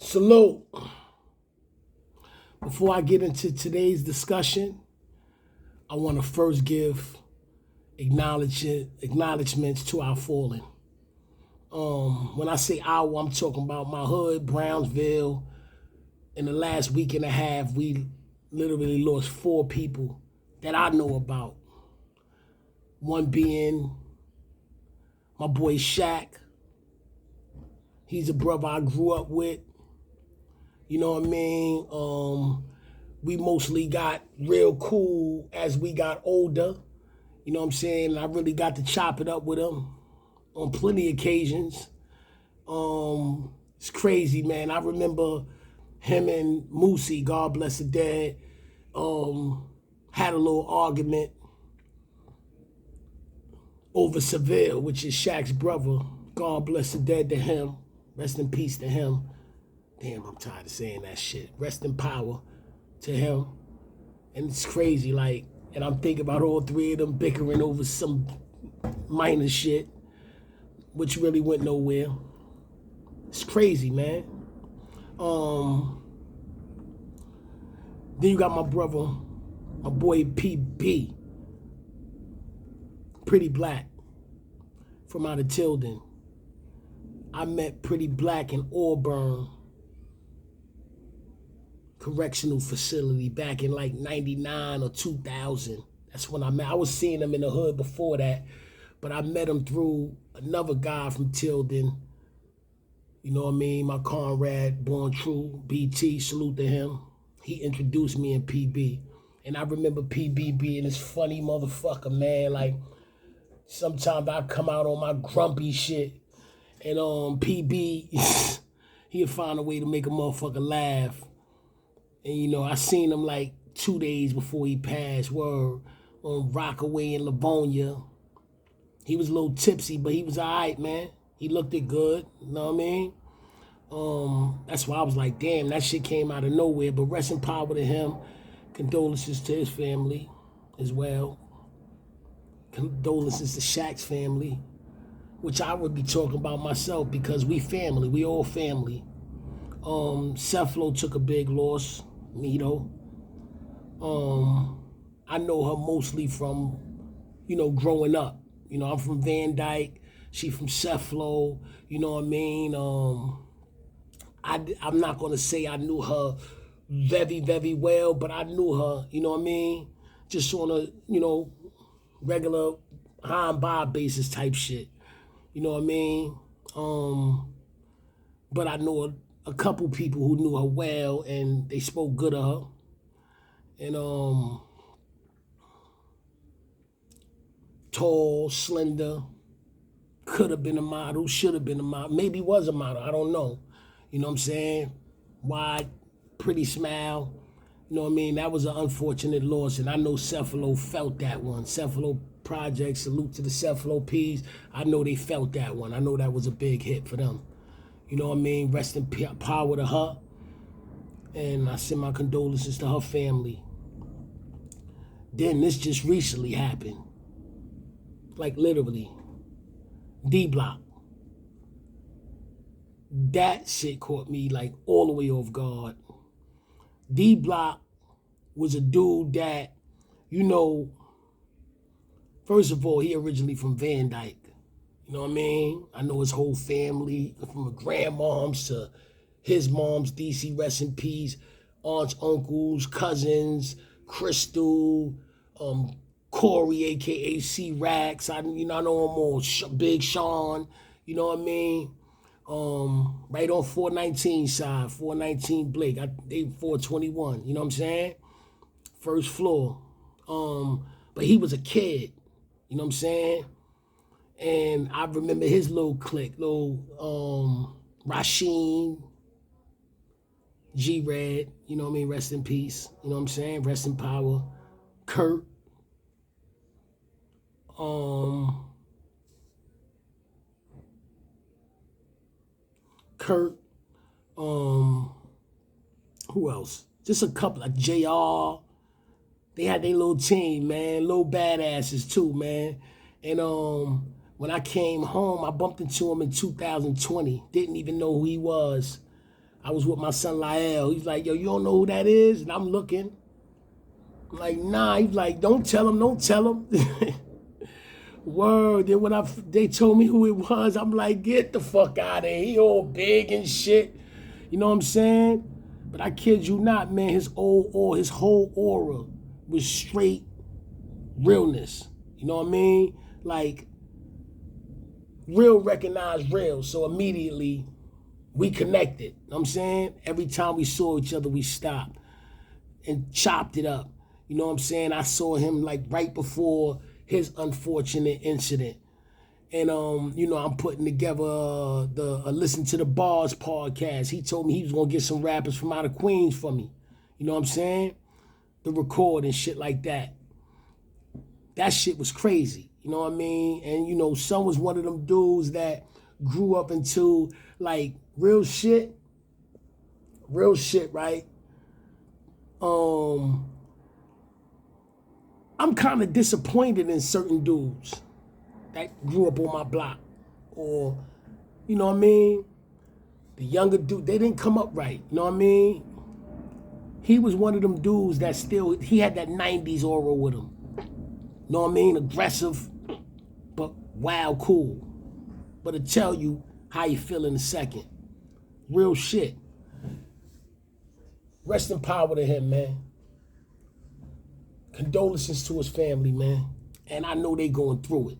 Salute. Before I get into today's discussion, I want to first give acknowledgments to our fallen. When I say our, I'm talking about my hood, Brownsville. In the last week and a half, we literally lost 4 people that I know about. One being my boy Shaq. He's a brother I grew up with. You know what I mean? We mostly got real cool as we got older. You know what I'm saying? I really got to chop it up with him on plenty of occasions. It's crazy, man. I remember him and Moosey, God bless the dead, had a little argument over Seville, which is Shaq's brother. God bless the dead to him. Rest in peace to him. Damn, I'm tired of saying that shit. Rest in power to him. And it's crazy, like, and I'm thinking about all 3 of them bickering over some minor shit, which really went nowhere. It's crazy, man. Then you got my brother, my boy PB, Pretty Black, from out of Tilden. I met Pretty Black in Auburn Correctional Facility back in like 99 or 2000. That's when I met. I was seeing him in the hood before that, but I met him through another guy from Tilden. You know what I mean? My comrade, Born True, BT, salute to him. He introduced me in PB. And I remember PB being this funny motherfucker, man. Like, sometimes I come out on my grumpy shit. And PB, he'll find a way to make a motherfucker laugh. And, you know, I seen him like 2 days before he passed, on Rockaway in Livonia. He was a little tipsy, but he was all right, man. He looked it good, you know what I mean? That's why I was like, damn, that shit came out of nowhere. But rest in power to him. Condolences to his family as well. Condolences to Shaq's family, which I would be talking about myself because we family. We all family. Cephalo took a big loss, Mito. I know her mostly from, you know, growing up. You know, I'm from Van Dyke. She from Cephalo. You know what I mean? I'm not going to say I knew her very, very well, but I knew her, you know what I mean? Just on a, you know, regular high and by basis type shit. You know what I mean? But I know a couple people who knew her well and they spoke good of her. And tall, slender, could have been a model, should have been a model, maybe was a model, I don't know. You know what I'm saying? Wide, pretty smile. You know what I mean? That was an unfortunate loss, and I know Cephalo felt that one. Cephalo Project, salute to the Cephalo P's. I know they felt that one. I know that was a big hit for them. You know what I mean? Rest in power to her. And I send my condolences to her family. Then this just recently happened. Like literally. D-Block. That shit caught me like all the way off guard. D-Block was a dude that, you know, first of all, he originally from Van Dyke. You know what I mean? I know his whole family, from grandmoms to his mom's, DC, rest in peace, aunts, uncles, cousins, Crystal, Corey, a.k.a. C-Rax. I know him all, Big Sean, you know what I mean? Right on 419 side, 419 Blake. They 421, you know what I'm saying? First floor. But he was a kid, you know what I'm saying? And I remember his little clique, Rasheen, G-Red, you know what I mean? Rest in peace, you know what I'm saying? Rest in power. Kurt. Who else? Just a couple, like JR. They had their little team, man. Little badasses too, man. And when I came home, I bumped into him in 2020. Didn't even know who he was. I was with my son Lyle. He's like, yo, you don't know who that is? And I'm looking. I'm like, nah. He's like, don't tell him, don't tell him. Word. Then when they told me who it was, I'm like, get the fuck out of here. He all big and shit. You know what I'm saying? But I kid you not, man, his whole aura was straight realness. You know what I mean? Like, real recognized real. So immediately we connected. You know what I'm saying? Every time we saw each other, we stopped and chopped it up. You know what I'm saying? I saw him like right before his unfortunate incident. And, you know, I'm putting together the Listen to the Bars podcast. He told me he was going to get some rappers from out of Queens for me. You know what I'm saying? The record and shit like that. That shit was crazy. You know what I mean? And, you know, Son was one of them dudes that grew up into, like, real shit, right? I'm kind of disappointed in certain dudes that grew up on my block. Or, you know what I mean? The younger dude, they didn't come up right. You know what I mean? He was one of them dudes that still, he had that 90s aura with him. You know what I mean? Aggressive, but wild cool. But to tell you how you feel in a second. Real shit. Rest in power to him, man. Condolences to his family, man. And I know they going through it.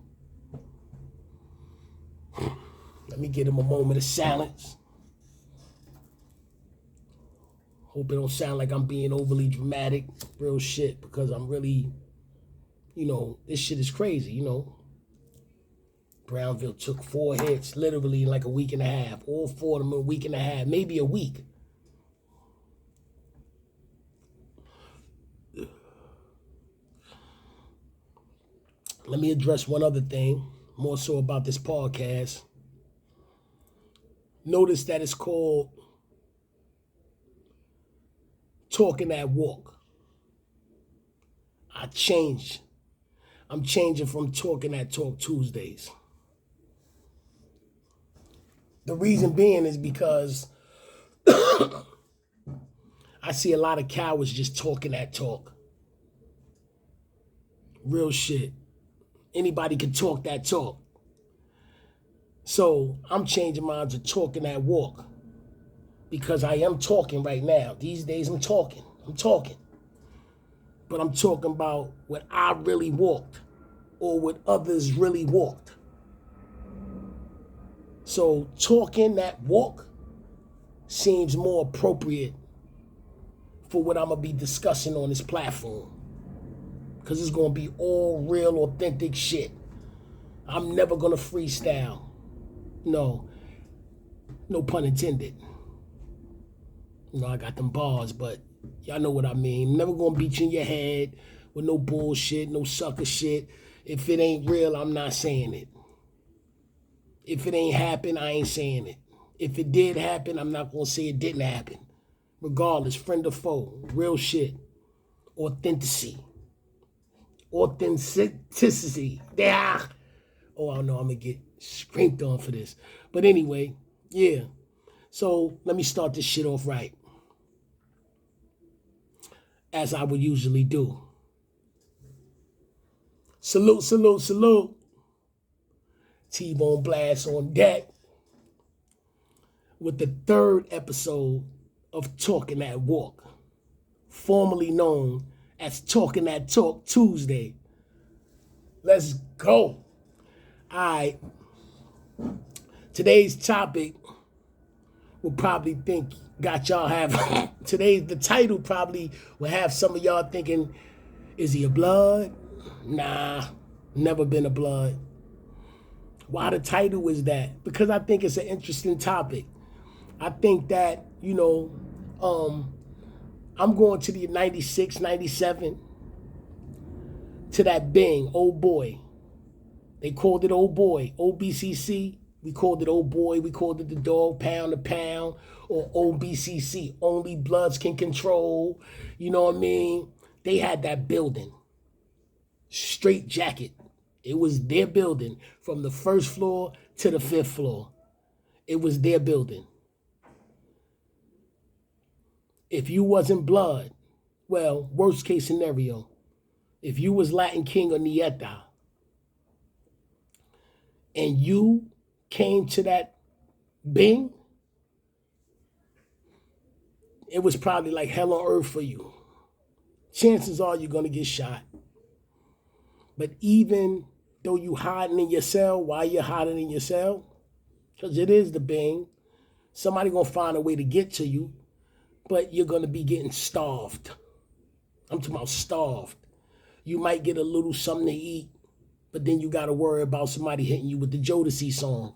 Let me give him a moment of silence. Hope it don't sound like I'm being overly dramatic. Real shit, because I'm really, you know, this shit is crazy, you know. Brownville took 4 hits literally in like a week and a half. All 4 of them in a week and a half, maybe a week. Let me address one other thing, more so about this podcast. Notice that it's called Talking That Walk. I'm changing from Talking That Talk Tuesdays. The reason being is because I see a lot of cowards just talking that talk. Real shit. Anybody can talk that talk. So I'm changing mine to Talking That Walk. Because I am talking right now. These days I'm talking. But I'm talking about what I really walked or what others really walked. So talking that walk seems more appropriate for what I'm going to be discussing on this platform. Because it's going to be all real, authentic shit. I'm never going to freestyle. No pun intended. You know, I got them bars, but y'all know what I mean. Never going to beat you in your head with no bullshit, no sucker shit. If it ain't real, I'm not saying it. If it ain't happened, I ain't saying it. If it did happen, I'm not going to say it didn't happen. Regardless, friend or foe, real shit. Authenticity. Yeah. Oh, I know I'm going to get screamed on for this. But anyway, yeah. So let me start this shit off right. As I would usually do. Salute, salute, salute. Teebone blast on deck with the 3rd episode of Talking That Walk, formerly known as Talking That Talk Tuesday. Let's go. All right. Today's topic will probably think, got y'all have, the title probably will have some of y'all thinking, is he a blood? Nah, never been a blood. Why the title is that? Because I think it's an interesting topic. I think that, you know, I'm going to the 96, 97, to that Bing, Old Boy. They called it Old Boy, OBCC. We called it Old Boy. We called it the Dog, Pound to Pound, or OBCC, Only Bloods Can Control. You know what I mean? They had that building. Straight jacket. It was their building from the 1st floor to the 5th floor. It was their building. If you wasn't blood, well, worst case scenario, if you was Latin King or Nieta and you came to that Bing, it was probably like hell on earth for you. Chances are you're gonna get shot. But even though you hiding in your cell, why you hiding in your cell? Because it is the Bing. Somebody gonna find a way to get to you, but you're gonna be getting starved. I'm talking about starved. You might get a little something to eat, but then you gotta worry about somebody hitting you with the Jodeci song.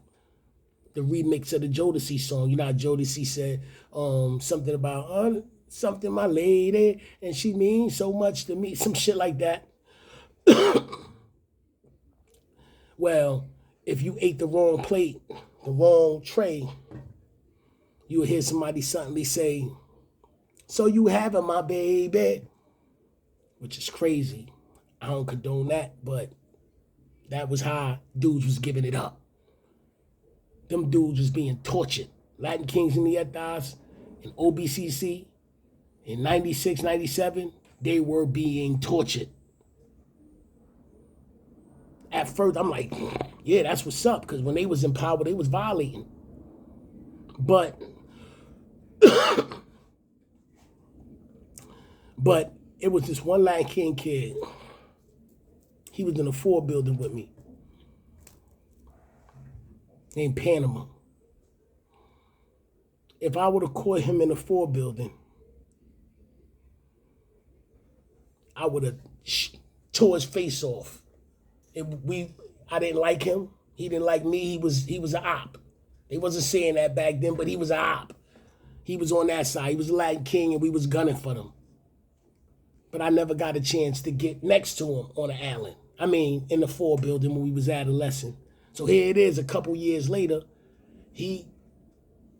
The remix of the Jodeci song. You know how Jodeci said something about something my lady, and she means so much to me, some shit like that. Well, if you ate the wrong plate, the wrong tray, you would hear somebody suddenly say, so you having my baby, which is crazy. I don't condone that, but that was how dudes was giving it up. Them dudes was being tortured. Latin Kings and Nietas in OBCC in 96, 97, they were being tortured. At first, I'm like, yeah, that's what's up, because when they was in power, they was violating. But it was this one Latin King kid. He was in a 4 building with me in Panama. If I would have caught him in a 4 building, I would have tore his face off. I didn't like him. He didn't like me. He was an op. They wasn't saying that back then, but he was an op. He was on that side. He was a Latin King, and we was gunning for them. But I never got a chance to get next to him on the island. I mean, in the 4 building when we was adolescent. So here it is, a couple years later, he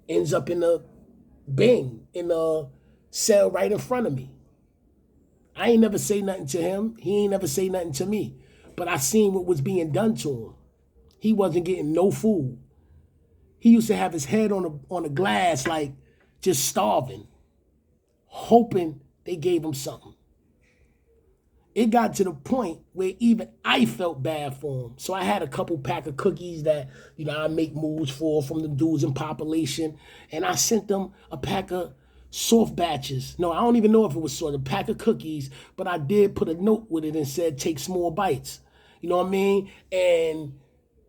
ends up in a Bing, in a cell right in front of me. I ain't never say nothing to him. He ain't never say nothing to me. But I seen what was being done to him. He wasn't getting no food. He used to have his head on a glass, like just starving, hoping they gave him something. It got to the point where even I felt bad for him. So I had a couple pack of cookies that, I make moves for from the dudes in population. And I sent them a pack of soft batches. No, I don't even know if it was soft, a pack of cookies, but I did put a note with it and said, take small bites. You know what I mean? And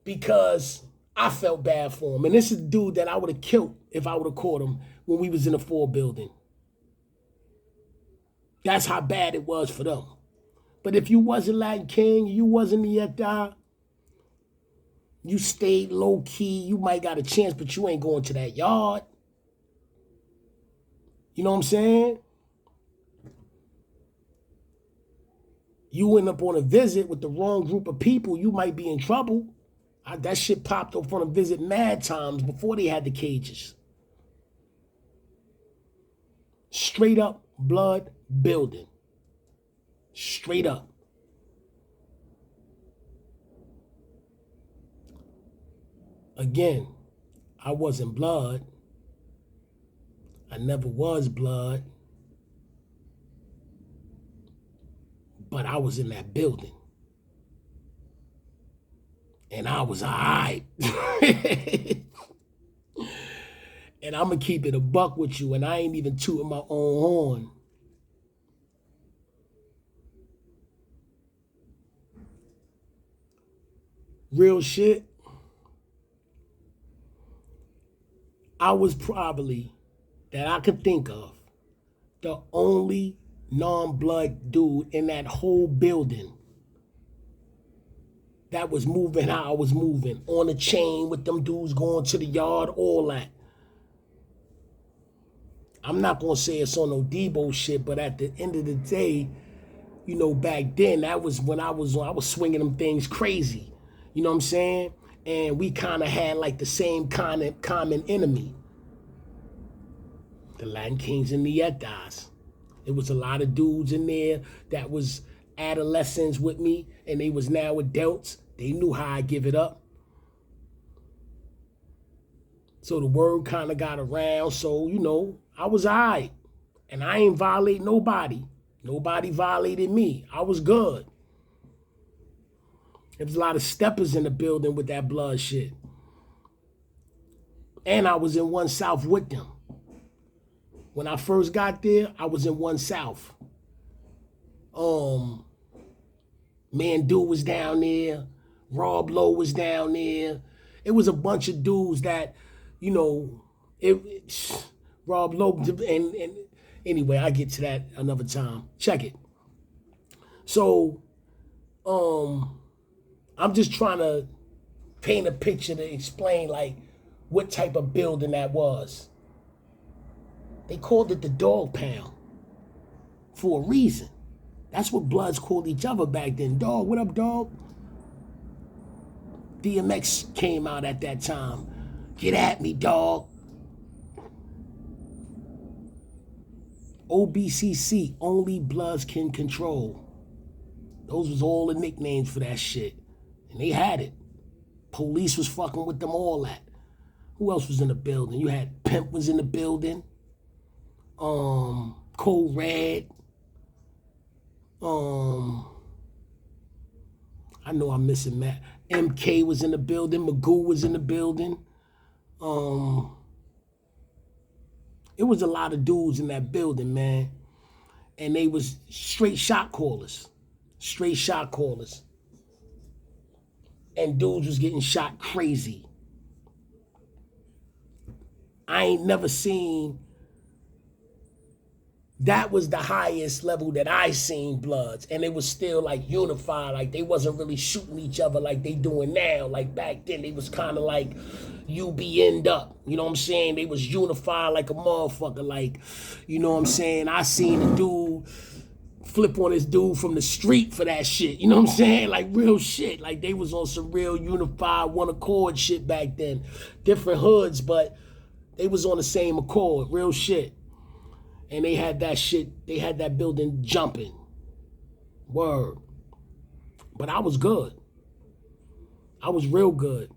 because I felt bad for him. And this is a dude that I would have killed if I would have caught him when we was in the 4 building. That's how bad it was for them. But if you wasn't Latin King, you wasn't Nieta, you stayed low key, you might got a chance, but you ain't going to that yard. You know what I'm saying? You end up on a visit with the wrong group of people, you might be in trouble. That shit popped up on a visit mad times before they had the cages. Straight up blood building. Straight up. Again, I wasn't blood. I never was blood. But I was in that building. And I was all right. And I'm going to keep it a buck with you, and I ain't even tooting my own horn. Real shit. I was probably, that I could think of, the only non-blood dude in that whole building that was moving how I was moving, on a chain with them dudes going to the yard, all that. I'm not going to say it's on no Debo shit, but at the end of the day, back then, that was when I was swinging them things crazy. You know what I'm saying? And we kind of had like the same kind of common enemy. The Latin Kings and Nietas. It was a lot of dudes in there that was adolescents with me, and they was now adults. They knew how I give it up. So the word kind of got around. So, I was all right. And I ain't violate nobody. Nobody violated me. I was good. There was a lot of steppers in the building with that blood shit. And I was in 1 South with them. When I first got there, I was in 1 South. Man Dude was down there. Rob Lowe was down there. It was a bunch of dudes that, you know, Rob Lowe, and anyway, I get to that another time. Check it. So, I'm just trying to paint a picture to explain, like, what type of building that was. They called it the Dogg Pound for a reason. That's what Bloods called each other back then. Dog, what up, dog? DMX came out at that time. Get at me, dog. OBCC, only Bloods can control. Those was all the nicknames for that shit. And they had it. Police was fucking with them all that. Who else was in the building? You had Pimp was in the building. Code Red. I know I'm missing Matt. MK was in the building. Magoo was in the building. It was a lot of dudes in that building, man. And they was straight shot callers. Straight shot callers. And dudes was getting shot crazy. I ain't never seen... That was the highest level that I seen Bloods. And it was still like unified. Like they wasn't really shooting each other like they doing now. Like back then they was kind of like UBN'd up. You know what I'm saying? They was unified like a motherfucker. Like, you know what I'm saying? I seen a dude flip on this dude from the street for that shit. You know what I'm saying? Like real shit. Like they was on some real unified one accord shit back then. Different hoods, but they was on the same accord. Real shit. And they had that shit, they had that building jumping. Word. But I was good. I was real good.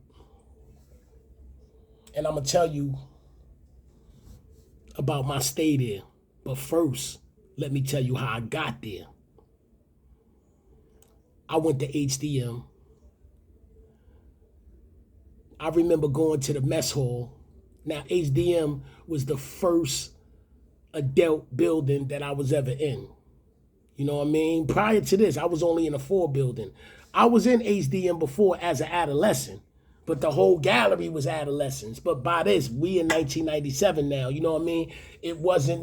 And I'm going to tell you about my stay there. But first, let me tell you how I got there. I went to HDM. I remember going to the mess hall. Now, HDM was the first adult building that I was ever in. You know what I mean? Prior to this, I was only in a 4 building. I was in HDM before as an adolescent, but the whole gallery was adolescents. But by this, we in 1997 now, you know what I mean? It wasn't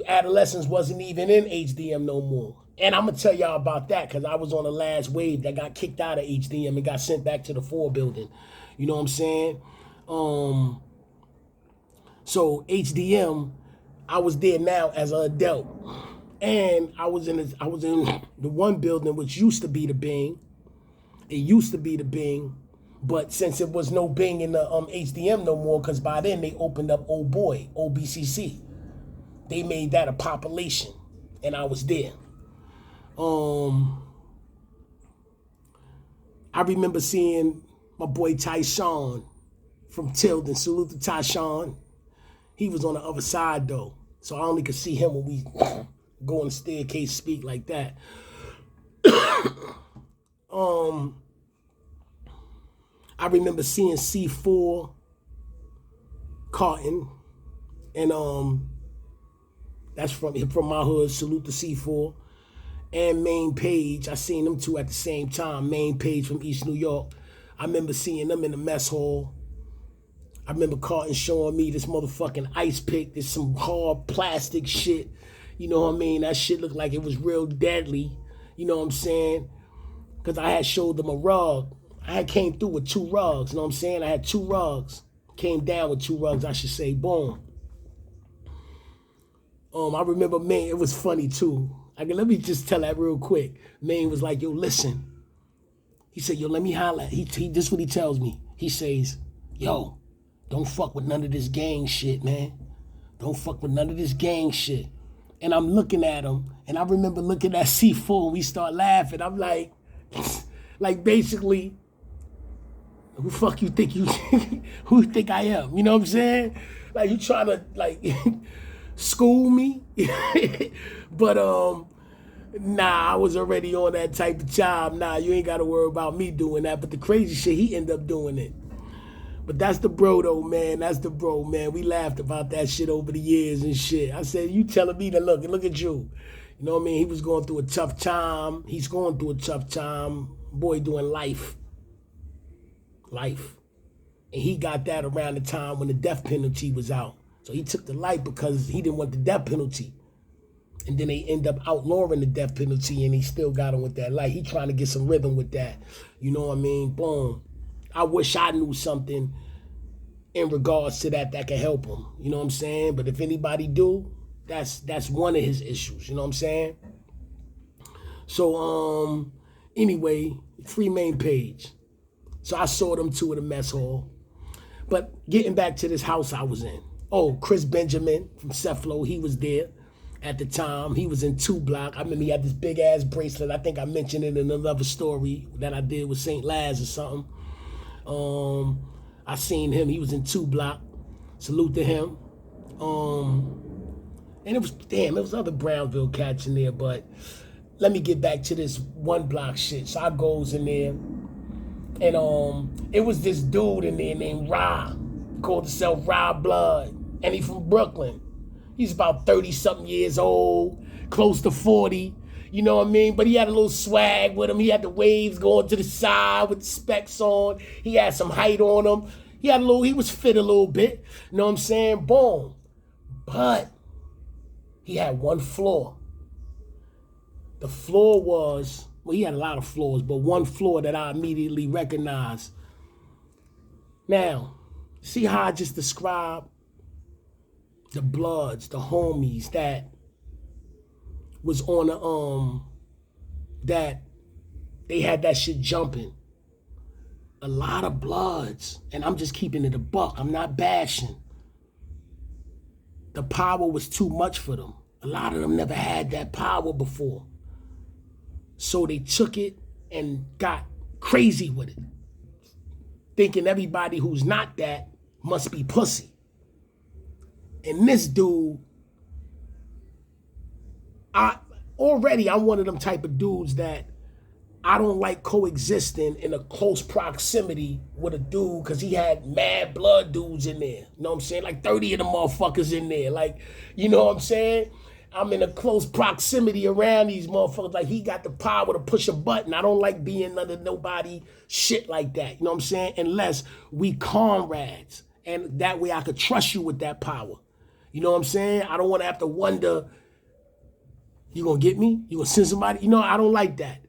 adolescents wasn't even in HDM no more. And I'm gonna tell y'all about that because I was on the last wave that got kicked out of HDM and got sent back to the 4 building. You know what I'm saying? So HDM, I was there now as an adult, and I was in the 1 building which used to be the Bing. It used to be the Bing, but since it was no Bing in the HDM no more, because by then they opened up Old Boy, OBCC. They made that a population, and I was there. I remember seeing my boy Tyshawn from Tilden. Salute to Tyshawn. He was on the other side though. So I only could see him when we go on the staircase, speak like that. I remember seeing C4 Carton, and that's from my hood. Salute to C4 and Main Page. I seen them two at the same time. Main Page from East New York. I remember seeing them in the mess hall. I remember Carton showing me this motherfucking ice pick. There's some hard plastic shit. You know what I mean? That shit looked like it was real deadly. You know what I'm saying? Because I had showed them a rug. I had came through with 2 rugs. You know what I'm saying? I had 2 rugs. Came down with 2 rugs, I should say. Boom. I remember Maine. It was funny too. Let me just tell that real quick. Maine was like, yo, listen. He said, yo, let me holler. This is what he tells me. He says, yo, don't fuck with none of this gang shit, man. Don't fuck with none of this gang shit. And I'm looking at him, and I remember looking at C4, and we start laughing. I'm like basically, who fuck you think I am? You know what I'm saying? Like, you trying to, like, school me. But nah, I was already on that type of job. Nah, you ain't gotta worry about me doing that. But the crazy shit, he ended up doing it. But that's the bro though, man. That's the bro, man. We laughed about that shit over the years and shit. I said, you telling me to look at you. You know what I mean? He was going through a tough time. He's going through a tough time. Boy doing life. Life. And he got that around the time when the death penalty was out. So he took the life because he didn't want the death penalty. And then they end up outlawing the death penalty and he still got him with that life. He trying to get some rhythm with that. You know what I mean? Boom. I wish I knew something in regards to that could help him. You know what I'm saying? But if anybody do, that's one of his issues. You know what I'm saying? So, anyway, free main page. So I saw them two in the mess hall. But getting back to this house I was in. Oh, Chris Benjamin from Cephalo, he was there at the time. He was in 2 Block. I remember he had this big ass bracelet. I think I mentioned it in another story that I did with St. Laz or something. I seen him. He was in 2 Block. Salute to him. And it was other Brownsville cats in there, but let me get back to this 1 Block shit. So I goes in there, and it was this dude in there named Ra, called himself Ra Blood, and he from Brooklyn. He's about 30-something years old, close to 40. You know what I mean? But he had a little swag with him. He had the waves going to the side with the specs on. He had some height on him. He was fit a little bit. You know what I'm saying? Boom. But he had one flaw. The flaw was, well, he had a lot of flaws, but one flaw that I immediately recognized. Now, see how I just described the Bloods, the homies that was on that they had that shit jumping. A lot of Bloods, and I'm just keeping it a buck, I'm not bashing. The power was too much for them. A lot of them never had that power before. So they took it and got crazy with it, thinking everybody who's not that must be pussy. And this dude, I'm one of them type of dudes that I don't like coexisting in a close proximity with a dude because he had mad blood dudes in there. You know what I'm saying? Like 30 of them motherfuckers in there. Like, you know what I'm saying? I'm in a close proximity around these motherfuckers. Like, he got the power to push a button. I don't like being under nobody shit like that. You know what I'm saying? Unless we comrades. And that way I could trust you with that power. You know what I'm saying? I don't want to have to wonder, you gonna get me? You gonna send somebody? You know, I don't like that.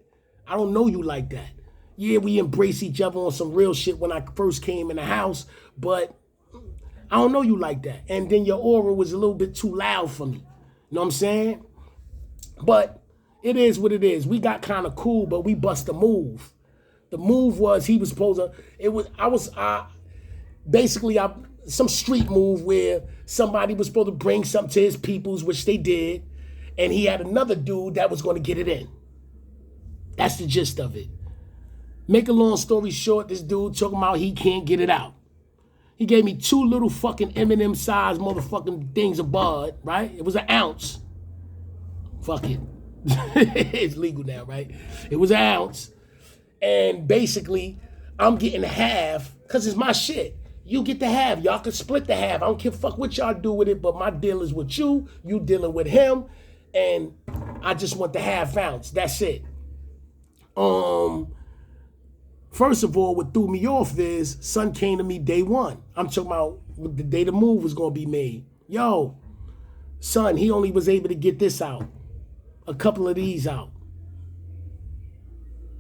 I don't know you like that. Yeah, we embrace each other on some real shit when I first came in the house, but I don't know you like that. And then your aura was a little bit too loud for me. You know what I'm saying? But it is what it is. We got kind of cool, but we bust a move. The move was he was supposed to, basically some street move where somebody was supposed to bring something to his peoples, which they did, and he had another dude that was going to get it in. That's the gist of it. Make a long story short, this dude talking about he can't get it out. He gave me 2 little fucking M&M size motherfucking things of bud, right? It was an ounce. Fuck it. It's legal now, right? It was an ounce. And basically, I'm getting half because it's my shit. You get the half. Y'all can split the half. I don't give a fuck what y'all do with it, but my deal is with you. You dealing with him. And I just want the half ounce. That's it. First of all, what threw me off is son came to me day one. I'm talking about the day the move was gonna be made. Yo, son, he only was able to get this out, a couple of these out.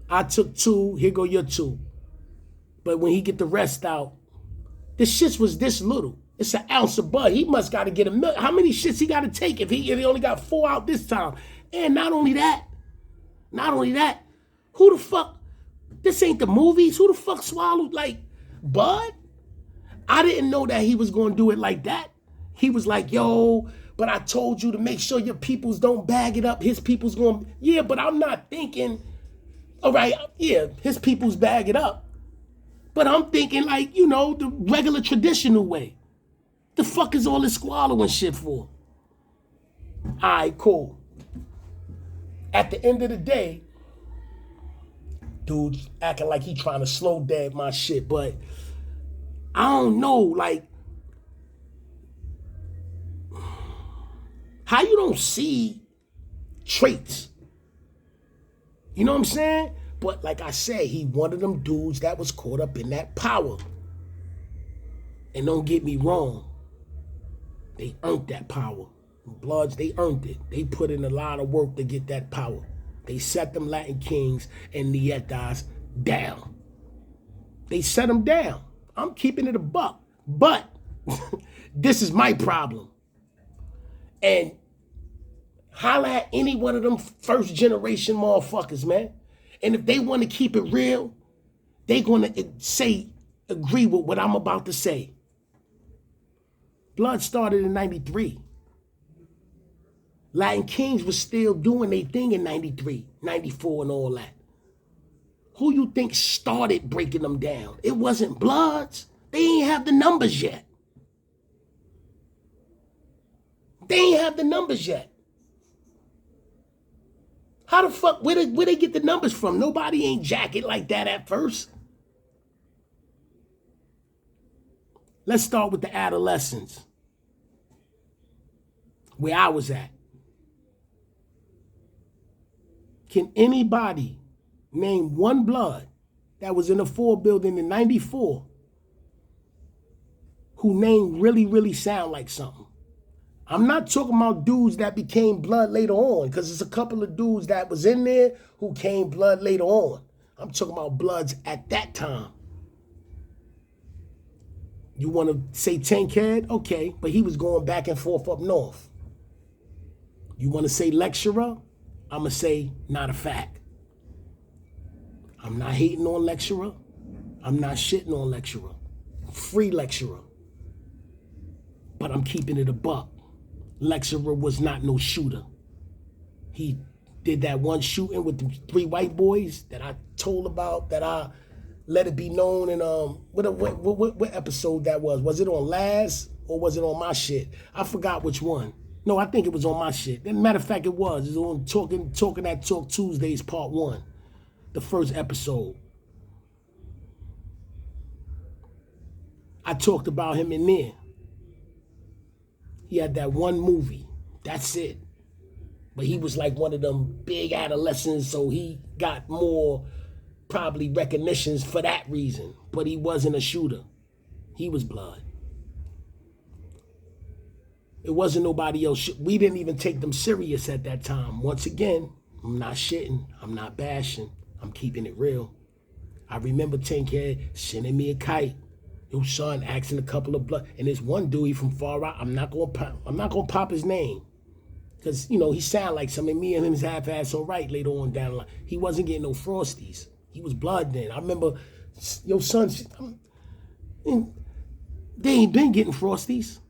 I took 2, here go your 2. But when he get the rest out, the shits was this little. It's an ounce of bud. He must gotta get a million. How many shits he gotta take if he only got 4 out this time? And not only that, who the fuck, this ain't the movies, who the fuck swallowed like bud? I didn't know that he was gonna do it like that. He was like, yo, but I told you to make sure your peoples don't bag it up. His people's gonna, yeah, but I'm not thinking, all right, yeah, his people's bag it up. But I'm thinking like, the regular traditional way. The fuck is all this swallowing shit for? All right, cool. At the end of the day, dude's acting like he trying to slow dab my shit, but I don't know, like, how you don't see traits? You know what I'm saying? But like I said, he one of them dudes that was caught up in that power. And don't get me wrong, they earned that power. Bloods, they earned it. They put in a lot of work to get that power. They set them Latin kings and Nietas down. They set them down. I'm keeping it a buck. But this is my problem. And holla at any one of them first generation motherfuckers, man. And if they want to keep it real, they going to agree with what I'm about to say. Blood started in 93. Latin Kings was still doing their thing in 93, 94 and all that. Who you think started breaking them down? It wasn't Bloods. They ain't have the numbers yet. They ain't have the numbers yet. How the fuck, where they get the numbers from? Nobody ain't jack it like that at first. Let's start with the adolescents. Where I was at. Can anybody name one blood that was in a 4 building in 94 who name really sound like something? I'm not talking about dudes that became blood later on, because there's a couple of dudes that was in there who came blood later on. I'm talking about bloods at that time. You want to say Tankhead? Okay, but he was going back and forth up north. You want to say lecturer? I'm going to say not a fact. I'm not hating on lecturer. I'm not shitting on lecturer. Free lecturer. But I'm keeping it a buck. Lecturer was not no shooter. He did that one shooting with the 3 white boys that I told about, that I let it be known in what episode that was. Was it on Last or was it on my shit? I forgot which one. No, I think it was on my shit. As a matter of fact, it was. It was on Talking That Talk Tuesdays, part 1. The first episode. I talked about him in there. He had that one movie. That's it. But he was like one of them big adolescents, so he got more probably recognitions for that reason. But he wasn't a shooter. He was blood. It wasn't nobody else. We didn't even take them serious at that time. Once again, I'm not shitting. I'm not bashing. I'm keeping it real. I remember Tankhead sending me a kite. Your son asking a couple of blood. And there's one dude from far out. I'm not gonna pop his name. Because, you know, he sound like something. Me and him is half-ass all right later on down the line. He wasn't getting no Frosties. He was blood then. I remember your son, they ain't been getting Frosties.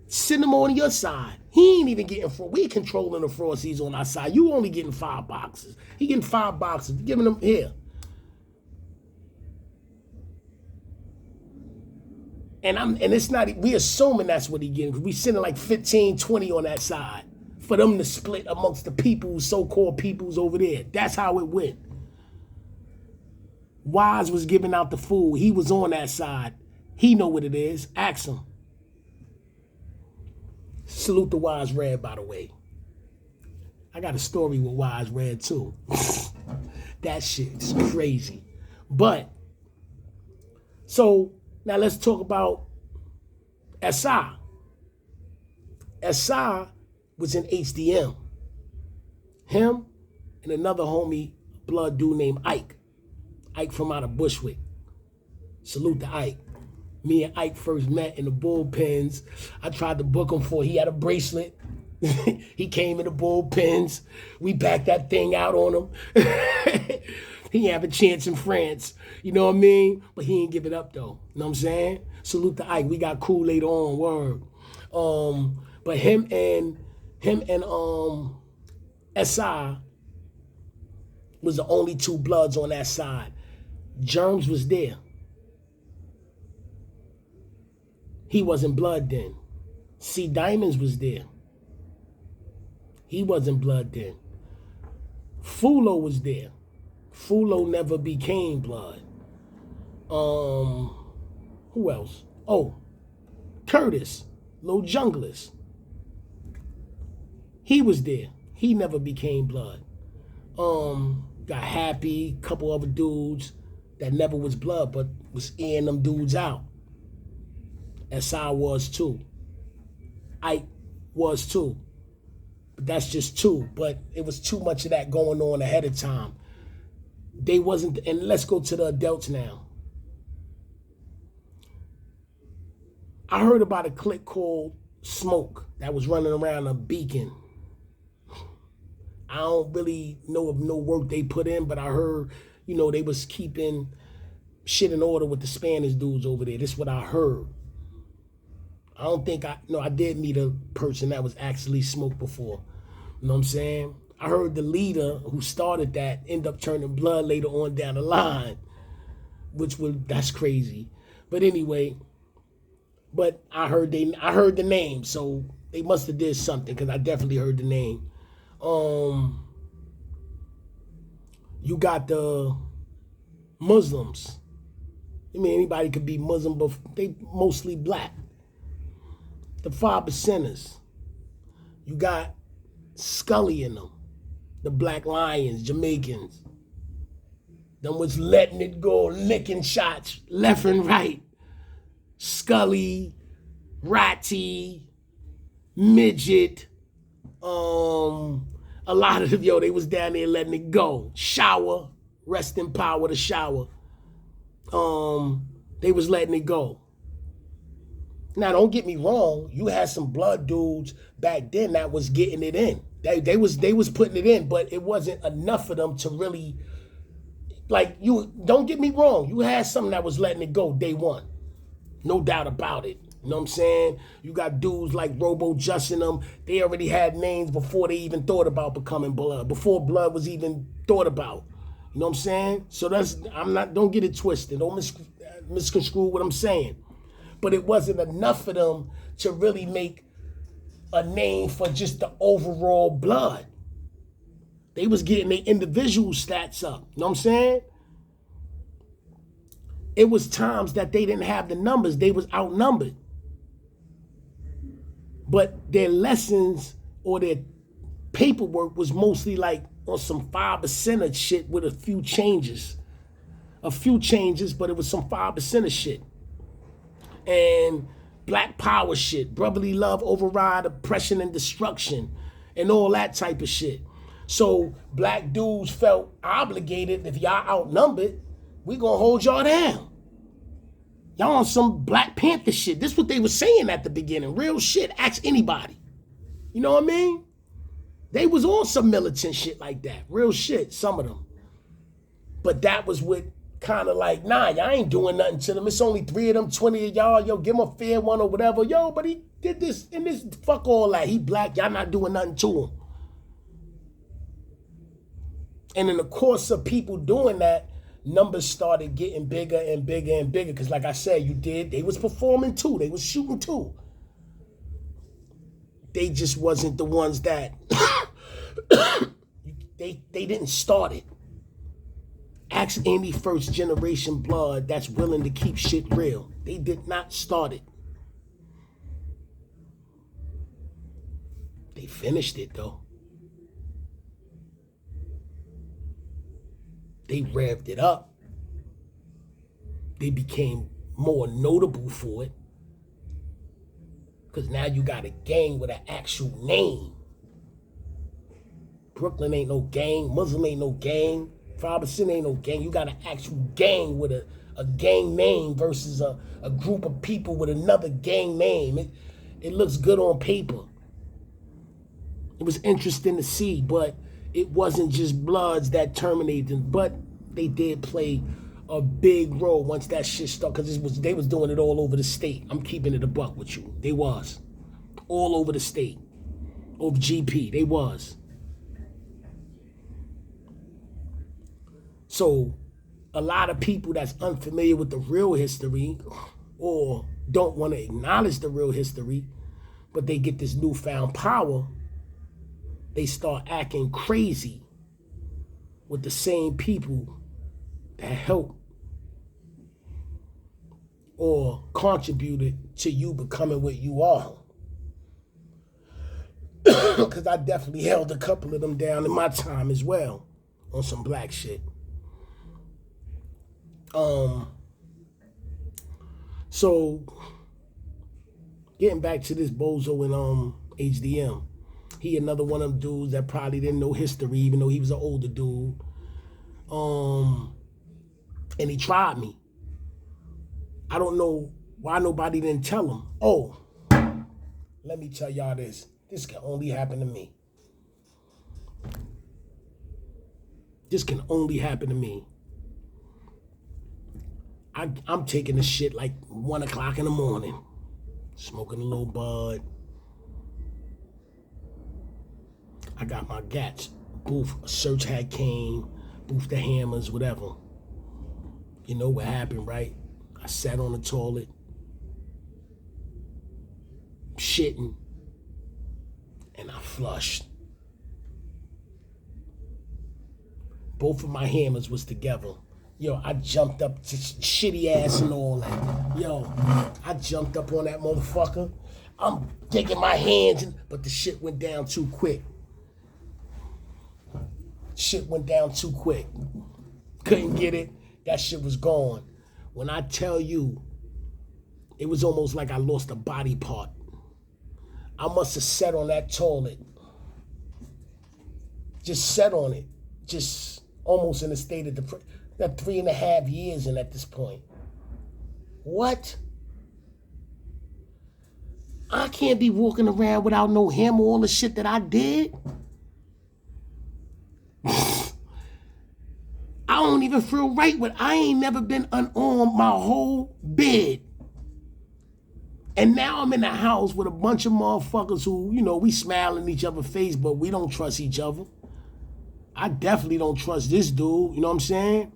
Send them on your side. He ain't even getting we controlling the Frosties on our side. You only getting 5 boxes. He getting 5 boxes. Giving them here. And it's not, we assuming that's what he getting, because we sending like 15, 20 on that side for them to split amongst the peoples, so-called peoples over there. That's how it went. Wise was giving out the food. He was on that side. He know what it is. Ask him. Salute the Wise Red, by the way. I got a story with Wise Red, too. That shit's crazy. But, so, now let's talk about SI. SI was in HDM. Him and another homie, blood dude named Ike. Ike from out of Bushwick. Salute to Ike. Me and Ike first met in the bullpens. I tried to book him he had a bracelet. He came in the bullpens. We backed that thing out on him. He didn't have a chance in France. You know what I mean? But he ain't give it up though. You know what I'm saying? Salute to Ike. We got cool later on, word. But him and SI was the only 2 bloods on that side. Germs was there. He wasn't blood then. C. Diamonds was there. He wasn't blood then. Fulo was there. Fulo never became blood. Who else? Oh, Curtis, Lil Junglist. He was there. He never became blood. Got Happy, couple other dudes that never was blood, but was eating them dudes out. SI was too. Ike was too. But that's just two. But it was too much of that going on ahead of time. They wasn't, and let's go to the adults now. I heard about a clique called Smoke that was running around a Beacon. I don't really know of no work they put in, but I heard, you know, they was keeping shit in order with the Spanish dudes over there. This is what I heard. I don't think I did meet a person that was actually Smoke before. You know what I'm saying? I heard the leader who started that end up turning blood later on down the line, that's crazy. But anyway, but I heard the name, so they must have did something because I definitely heard the name. You got the Muslims. I mean, anybody could be Muslim, but they mostly black. The 5%ers. You got Scully in them. The Black Lions, Jamaicans. Them was letting it go, licking shots left and right. Scully, Ratty, Midget, a lot of them, they was down there letting it go. Shower, rest in power to Shower. They was letting it go. Now, don't get me wrong. You had some blood dudes back then that was getting it in. They was putting it in, but it wasn't enough of them to really, don't get me wrong. You had something that was letting it go day one. No doubt about it. You know what I'm saying? You got dudes like Robo Just and them. They already had names before they even thought about becoming blood, before blood was even thought about. You know what I'm saying? So don't get it twisted. Don't misconstrue what I'm saying. But it wasn't enough for them to really make a name for just the overall blood. They was getting their individual stats up. You know what I'm saying? It was times that they didn't have the numbers. They was outnumbered. But their lessons or their paperwork was mostly like on some 5% shit with a few changes. A few changes, but it was some 5% shit. And Black Power shit, brotherly love, override, oppression, and destruction, and all that type of shit. So black dudes felt obligated, if y'all outnumbered, we gonna hold y'all down. Y'all on some Black Panther shit. This is what they were saying at the beginning. Real shit, ask anybody. You know what I mean? They was on some militant shit like that. Real shit, some of them. But that was what kind of like, nah, y'all ain't doing nothing to them. It's only 3 of them, 20 of y'all. Yo, give him a fair one or whatever. Yo, but he did this and this. Fuck all that. He black. Y'all not doing nothing to him. And in the course of people doing that, numbers started getting bigger and bigger and bigger. Because like I said, they was performing too. They was shooting too. They just wasn't the ones that, they didn't start it. Ask any first generation blood that's willing to keep shit real. They did not start it. They finished it though. They revved it up. They became more notable for it. Because now you got a gang with an actual name. Brooklyn ain't no gang. Muslim ain't no gang. 5% ain't no gang. You got an actual gang with a gang name versus a group of people with another gang name. It looks good on paper. It was interesting to see, but it wasn't just Bloods that terminated them, but they did play a big role once that shit started, because they was doing it all over the state. I'm keeping it a buck with you. They was. All over the state. Over GP, they was. So a lot of people that's unfamiliar with the real history or don't want to acknowledge the real history but they get this newfound power, they start acting crazy with the same people that help or contributed to you becoming what you are. Because I definitely held a couple of them down in my time as well on some black shit. So getting back to this bozo and HDM, he another one of them dudes that probably didn't know history, even though he was an older dude. And he tried me. I don't know why nobody didn't tell him. Oh, let me tell y'all this. This can only happen to me. This can only happen to me. I'm taking this shit like 1 o'clock in the morning, smoking a little bud. I got my gats, booth, a search hat came, booth the hammers, whatever. You know what happened, right? I sat on the toilet, shitting, and I flushed. Both of my hammers was together. Yo, I jumped up to shitty ass and all that. Yo, I jumped up on that motherfucker. I'm taking my hands, but the shit went down too quick. Shit went down too quick. Couldn't get it. That shit was gone. When I tell you, it was almost like I lost a body part. I must have sat on that toilet. Just sat on it. Just almost in a state of depression. Got 3.5 years in at this point. What? I can't be walking around without no hammer, all the shit that I did. I don't even feel right with. I ain't never been unarmed my whole bid. And now I'm in the house with a bunch of motherfuckers who, you know, we smile in each other's face, but we don't trust each other. I definitely don't trust this dude, you know what I'm saying?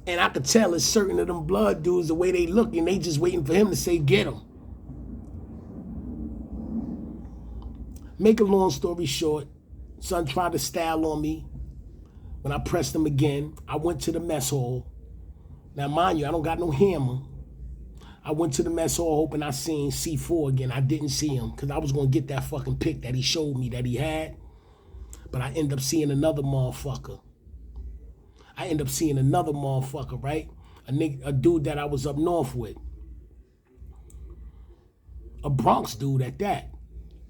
And I could tell it's certain of them blood dudes, the way they looking, they just waiting for him to say, get him. Make a long story short, son tried to style on me. When I pressed him again, I went to the mess hall. Now, mind you, I don't got no hammer. I went to the mess hall hoping I seen C4 again. I didn't see him because I was going to get that fucking pic that he showed me that he had. But I ended up seeing another motherfucker. Right? A dude that I was up north with. A Bronx dude at that.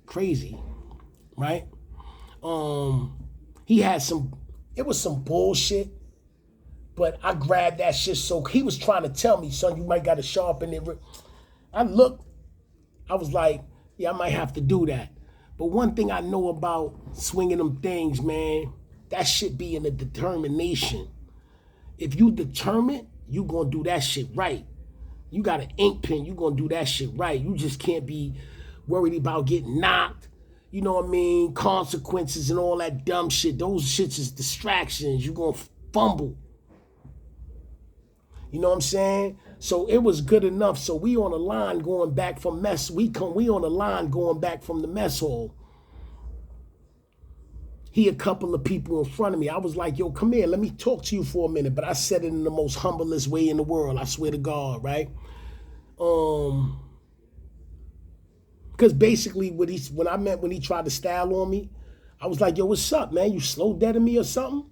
Crazy, right? He had it was some bullshit, but I grabbed that shit so he was trying to tell me, son, you might got to sharpen it. I looked, I was like, yeah, I might have to do that. But one thing I know about swinging them things, man, that shit be in the determination. If you determined, you gonna do that shit right. You got an ink pen, you gonna do that shit right. You just can't be worried about getting knocked, you know what I mean, consequences and all that dumb shit. Those shits is distractions. You gonna fumble. You know what I'm saying? So it was good enough. So we on the line going back from we on the line going back from the mess hall. He a couple of people in front of me. I was like, yo, come here, let me talk to you for a minute. But I said it in the most humblest way in the world. I swear to God, right? Because basically when he tried to style on me, I was like, yo, what's up, man? You slow deading me or something?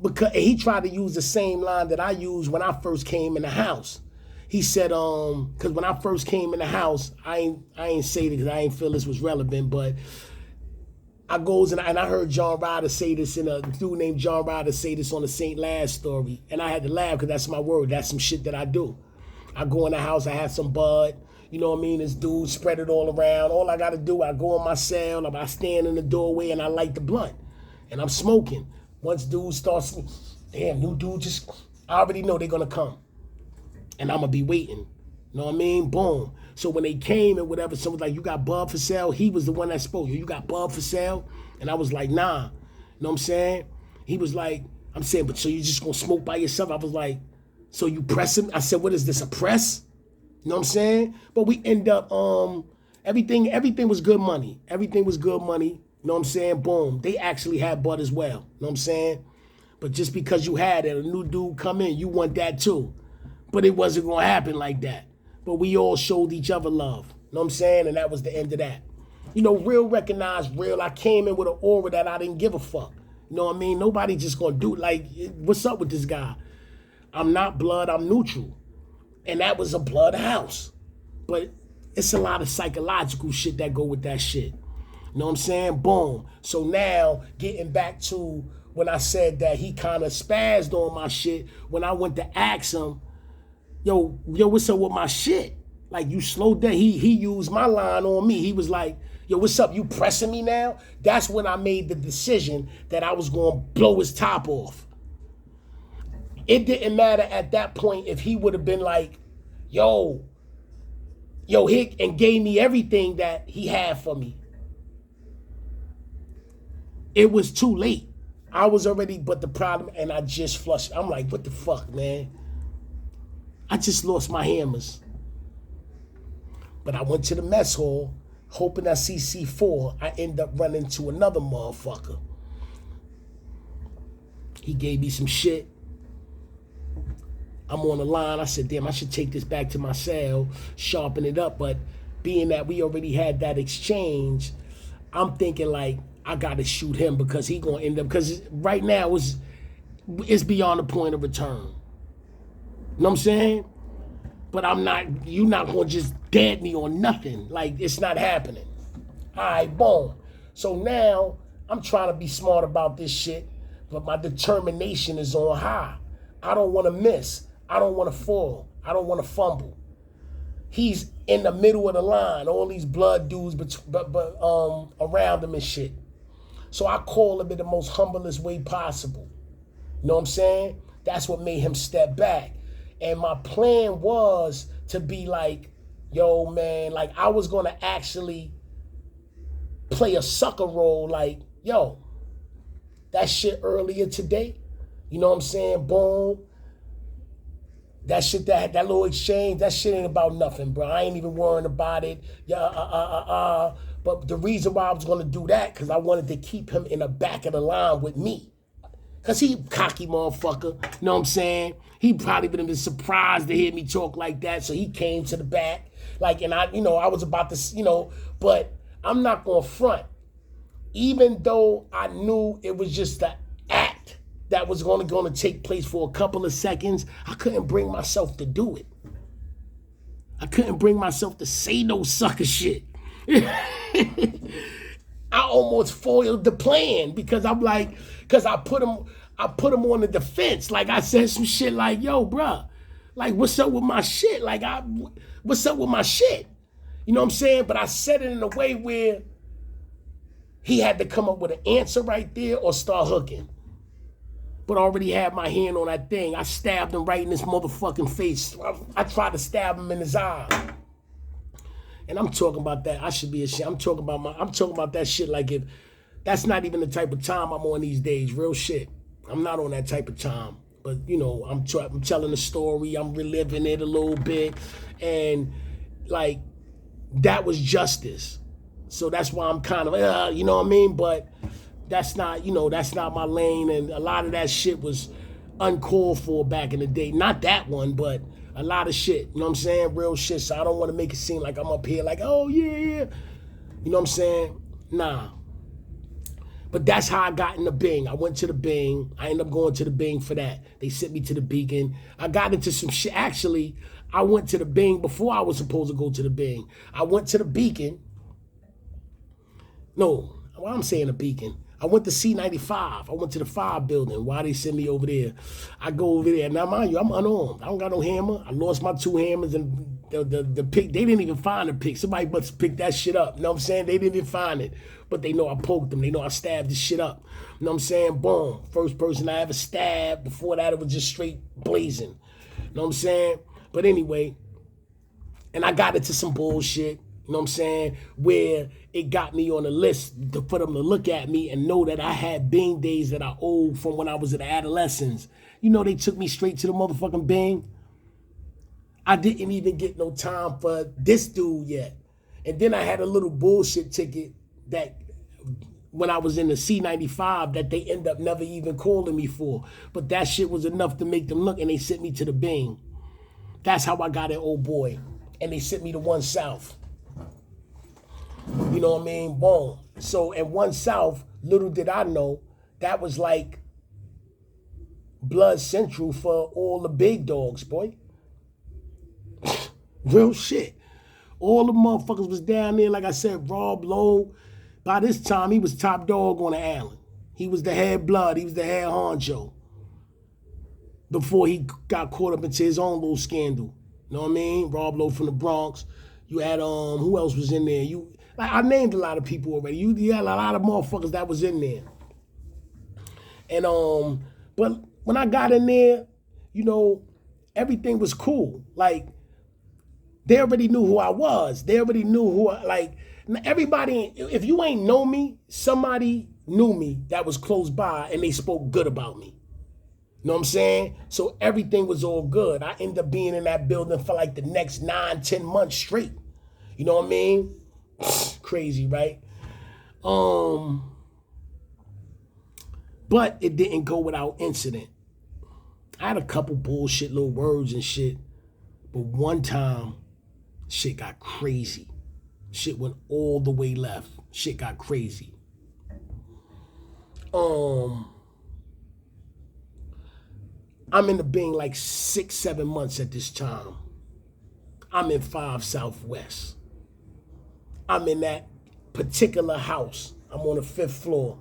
Because he tried to use the same line that I used when I first came in the house. He said, because when I first came in the house, I ain't say it because I ain't feel this was relevant, but I goes and I heard John Ryder say this a dude named John Ryder say this on the St. Laz story. And I had to laugh because that's my word. That's some shit that I do. I go in the house, I have some bud. You know what I mean? This dude spread it all around. All I got to do, I go in my cell, I stand in the doorway and I light the blunt. And I'm smoking. Once dude starts, damn, new dude I already know they're going to come. And I'm going to be waiting. You know what I mean? Boom. So when they came and whatever, someone was like, you got bud for sale? He was the one that spoke. You got bud for sale? And I was like, nah. You know what I'm saying? He was like, I'm saying, but so you just going to smoke by yourself? I was like, so you press him? I said, what is this, a press? You know what I'm saying? But we end up, everything was good money. Everything was good money. You know what I'm saying? Boom. They actually had butt as well. You know what I'm saying? But just because you had it, a new dude come in, you want that too. But it wasn't going to happen like that. But we all showed each other love. You know what I'm saying? And that was the end of that. You know, real recognized real. I came in with an aura that I didn't give a fuck. You know what I mean? Nobody just going to do like, what's up with this guy? I'm not blood, I'm neutral. And that was a blood house. But it's a lot of psychological shit that go with that shit. You know what I'm saying? Boom. So now, getting back to when I said that he kind of spazzed on my shit, when I went to ask him, yo, what's up with my shit? Like, you slowed down. He used my line on me. He was like, yo, what's up? You pressing me now? That's when I made the decision that I was going to blow his top off. It didn't matter at that point if he would have been like, yo, Hick, and gave me everything that he had for me. It was too late. I was already, but the problem, and I just flushed. I'm like, what the fuck, man? I just lost my hammers. But I went to the mess hall, hoping I see C4. I end up running to another motherfucker. He gave me some shit. I'm on the line. I said, damn, I should take this back to my cell, sharpen it up. But being that we already had that exchange, I'm thinking like, I got to shoot him because he going to end up, because right now it's beyond the point of return. You know what I'm saying? But you're not going to just dead me on nothing. Like, it's not happening. All right, boom. So now I'm trying to be smart about this shit, but my determination is on high. I don't want to miss. I don't want to fall. I don't want to fumble. He's in the middle of the line, all these blood dudes around him and shit. So I call him in the most humblest way possible. You know what I'm saying? That's what made him step back. And my plan was to be like, yo, man, like I was going to actually play a sucker role like, yo, that shit earlier today, you know what I'm saying? Boom. That shit, that little exchange, that shit ain't about nothing, bro. I ain't even worrying about it. But the reason why I was going to do that, because I wanted to keep him in the back of the line with me. Because he cocky motherfucker, you know what I'm saying? He probably would have been surprised to hear me talk like that, so he came to the back. Like, and I was about to, but I'm not going to front. Even though I knew it was just the act that was going to take place for a couple of seconds, I couldn't bring myself to do it. I couldn't bring myself to say no sucker shit. I almost foiled the plan because I put him on the defense. Like I said some shit like, yo, bruh, like what's up with my shit? Like what's up with my shit? You know what I'm saying? But I said it in a way where he had to come up with an answer right there or start hooking. But I already had my hand on that thing. I stabbed him right in his motherfucking face. I tried to stab him in his eye. And I'm talking about that. I should be ashamed. I'm talking about that shit like if that's not even the type of time I'm on these days. Real shit. I'm not on that type of time. But I'm telling the story. I'm reliving it a little bit, and like that was justice. So that's why I'm kind of, you know what I mean. But that's not my lane. And a lot of that shit was uncalled for back in the day. Not that one, but a lot of shit, you know what I'm saying? Real shit. So I don't want to make it seem like I'm up here like, oh, yeah. You know what I'm saying? Nah. But that's how I got in the Bing. I went to the Bing. I ended up going to the Bing for that. They sent me to the Beacon. I got into some shit. Actually, I went to the Bing before I was supposed to go to the Bing. I went to the Beacon. No, why I'm saying the Beacon. I went to C95. I went to the 5 building. Why they send me over there? I go over there. Now, mind you, I'm unarmed. I don't got no hammer. I lost my 2 hammers, and the pick, they didn't even find the pick. Somebody must pick that shit up. You know what I'm saying? They didn't even find it. But they know I poked them. They know I stabbed this shit up. You know what I'm saying? Boom. First person I ever stabbed. Before that, it was just straight blazing. You know what I'm saying? But anyway, and I got into some bullshit. You know what I'm saying? Where it got me on the list for them to look at me and know that I had Bing days that I owed from when I was in adolescence. You know, they took me straight to the motherfucking Bing. I didn't even get no time for this dude yet. And then I had a little bullshit ticket that when I was in the C95 that they end up never even calling me for. But that shit was enough to make them look, and they sent me to the Bing. That's how I got at Old Boy. And they sent me to 1 South. You know what I mean? Boom. So at 1 South, little did I know, that was like Blood Central for all the big dogs, boy. Real shit. All the motherfuckers was down there, like I said, Rob Lowe. By this time, he was top dog on the island. He was the head blood. He was the head honcho. Before he got caught up into his own little scandal. You know what I mean? Rob Lowe from the Bronx. You had, who else was in there? I named a lot of people already. You had a lot of motherfuckers that was in there. And, but when I got in there, you know, everything was cool. Like, they already knew who I was. They already knew who everybody, if you ain't know me, somebody knew me that was close by and they spoke good about me. You know what I'm saying? So everything was all good. I ended up being in that building for like the next 9-10 months straight. You know what I mean? Crazy, right? But it didn't go without incident. I had a couple bullshit little words and shit. But one time, shit got crazy. Shit went all the way left. Shit got crazy. I'm in the Bing like 6-7 months at this time. I'm in 5 Southwest. I'm in that particular house. I'm on the 5th floor.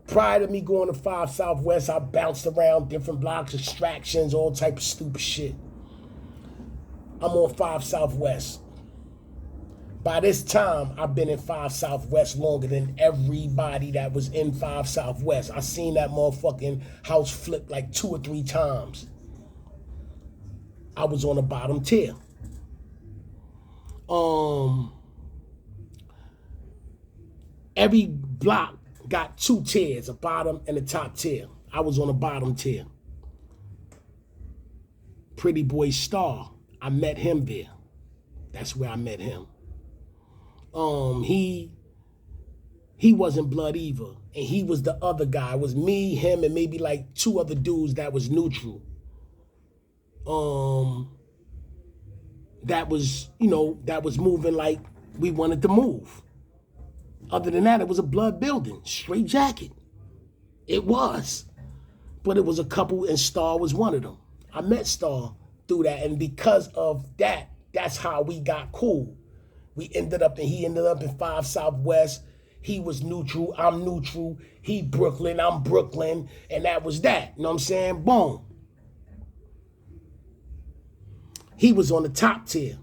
Prior to me going to 5 Southwest, I bounced around different blocks, extractions, all type of stupid shit. I'm on 5 Southwest. By this time, I've been in 5 Southwest longer than everybody that was in 5 Southwest. I seen that motherfucking house flip like 2 or 3 times. I was on the bottom tier. Every block got 2 tiers, a bottom and a top tier. I was on the bottom tier. Pretty Boy Star, I met him there. That's where I met him. He wasn't blood either. And he was the other guy. It was me, him, and maybe like 2 other dudes that was neutral. That was, you know, that was moving like we wanted to move. Other than that, it was a blood building, straight jacket. It was. But it was a couple, and Star was one of them. I met Star through that, and because of that, that's how we got cool. He ended up in 5 Southwest. He was neutral, I'm neutral. He Brooklyn, I'm Brooklyn, and that was that. You know what I'm saying? Boom. He was on the top tier.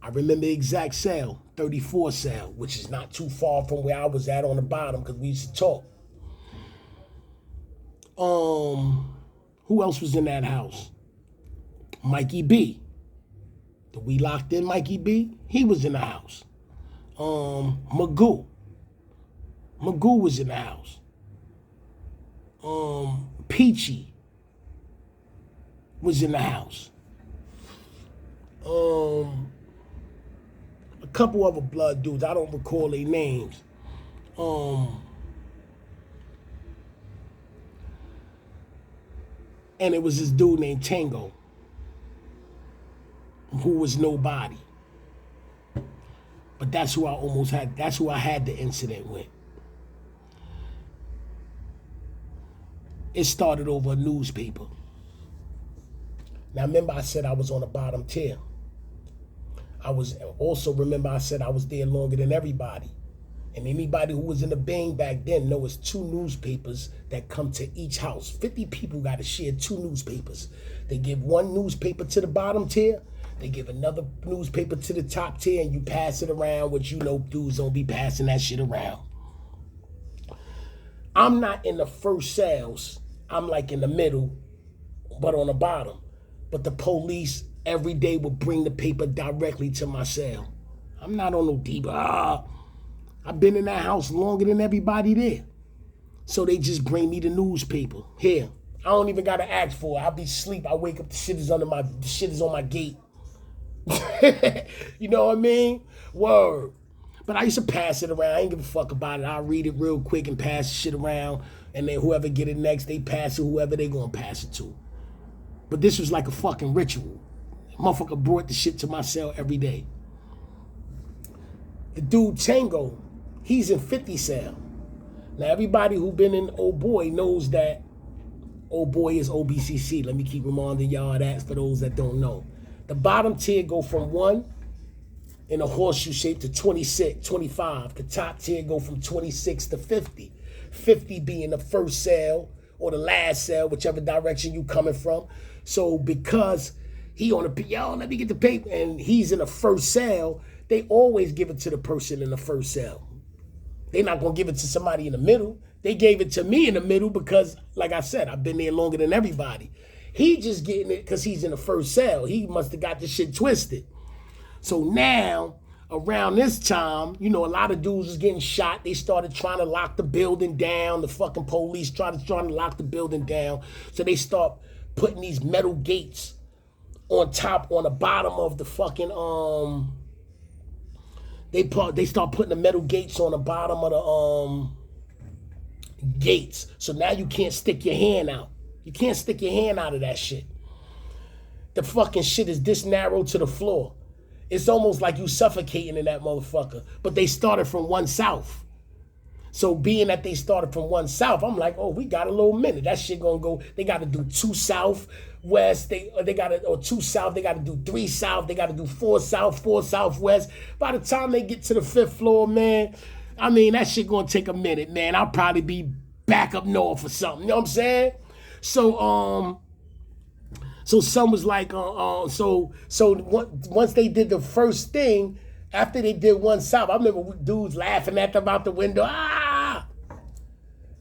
I remember the exact cell, 34 cell, which is not too far from where I was at on the bottom because we used to talk. Who else was in that house? Mikey B. The We Locked In Mikey B, he was in the house. Magoo was in the house. Peachy was in the house. A couple other blood dudes, I don't recall their names. And it was this dude named Tango, who was nobody. But that's who I had the incident with. It started over a newspaper. Now remember I said I was on the bottom tier. I was there longer than everybody. And anybody who was in the Bing back then know it's 2 newspapers that come to each house. 50 people got to share 2 newspapers. They give 1 newspaper to the bottom tier. They give another newspaper to the top tier, and you pass it around, which you know dudes don't be passing that shit around. I'm not in the first cells. I'm like in the middle, but on the bottom. But the police every day would bring the paper directly to my cell. I'm not on no deep. I've been in that house longer than everybody there. So they just bring me the newspaper. Here, I don't even gotta ask for it. I'll be asleep. I wake up, the shit is on my gate. You know what I mean? Word. But I used to pass it around. I ain't give a fuck about it. I'll read it real quick and pass the shit around. And then whoever get it next, they pass it whoever they gonna pass it to. But this was like a fucking ritual. Motherfucker brought the shit to my cell every day. The dude Tango, he's in 50 cell. Now everybody who been in Old Boy knows that Old Boy is OBCC. Let me keep reminding y'all that for those that don't know. The bottom tier go from 1 in a horseshoe shape to 26, 25. The top tier go from 26 to 50. 50 being the first cell or the last cell, whichever direction you coming from. So because he on the, yo, let me get the paper, and he's in the first cell, they always give it to the person in the first cell. They're not gonna give it to somebody in the middle. They gave it to me in the middle because, like I said, I've been there longer than everybody. He just getting it because he's in the first cell. He must have got this shit twisted. So now, around this time, you know, a lot of dudes was getting shot. They started trying to lock the building down. The fucking police trying to lock the building down. So they start putting these metal gates on the bottom of the fucking, they start putting the metal gates on the bottom of the gates. So now you can't stick your hand out. You can't stick your hand out of that shit. The fucking shit is this narrow to the floor. It's almost like you suffocating in that motherfucker. But they started from 1 south. So being that they started from 1 south, I'm like, oh, we got a little minute. That shit gonna go, they gotta do 2 south, west, they gotta, or 2 south, they gotta do 3 south, they gotta do 4 south, 4 southwest. By the time they get to the 5th floor, man, I mean, that shit gonna take a minute, man. I'll probably be back up north or something, you know what I'm saying? So some was like, so once they did the first thing, after they did 1 south, I remember dudes laughing at them out the window. Ah!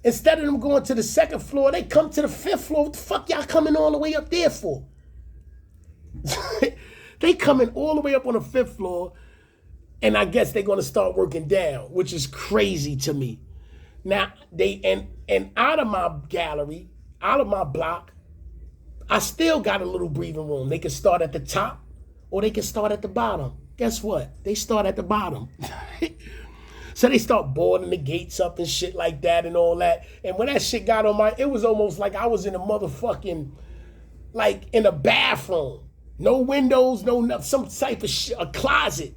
Instead of them going to the 2nd floor, they come to the 5th floor. What the fuck y'all coming all the way up there for? They coming all the way up on the 5th floor, and I guess they're gonna start working down, which is crazy to me. Now they and out of my gallery, out of my block, I still got a little breathing room. They can start at the top or they can start at the bottom. Guess what? They start at the bottom. So they start boarding the gates up and shit like that and all that. And when that shit got on it was almost like I was in a motherfucking, like in a bathroom. No windows, no nothing, some type of a closet.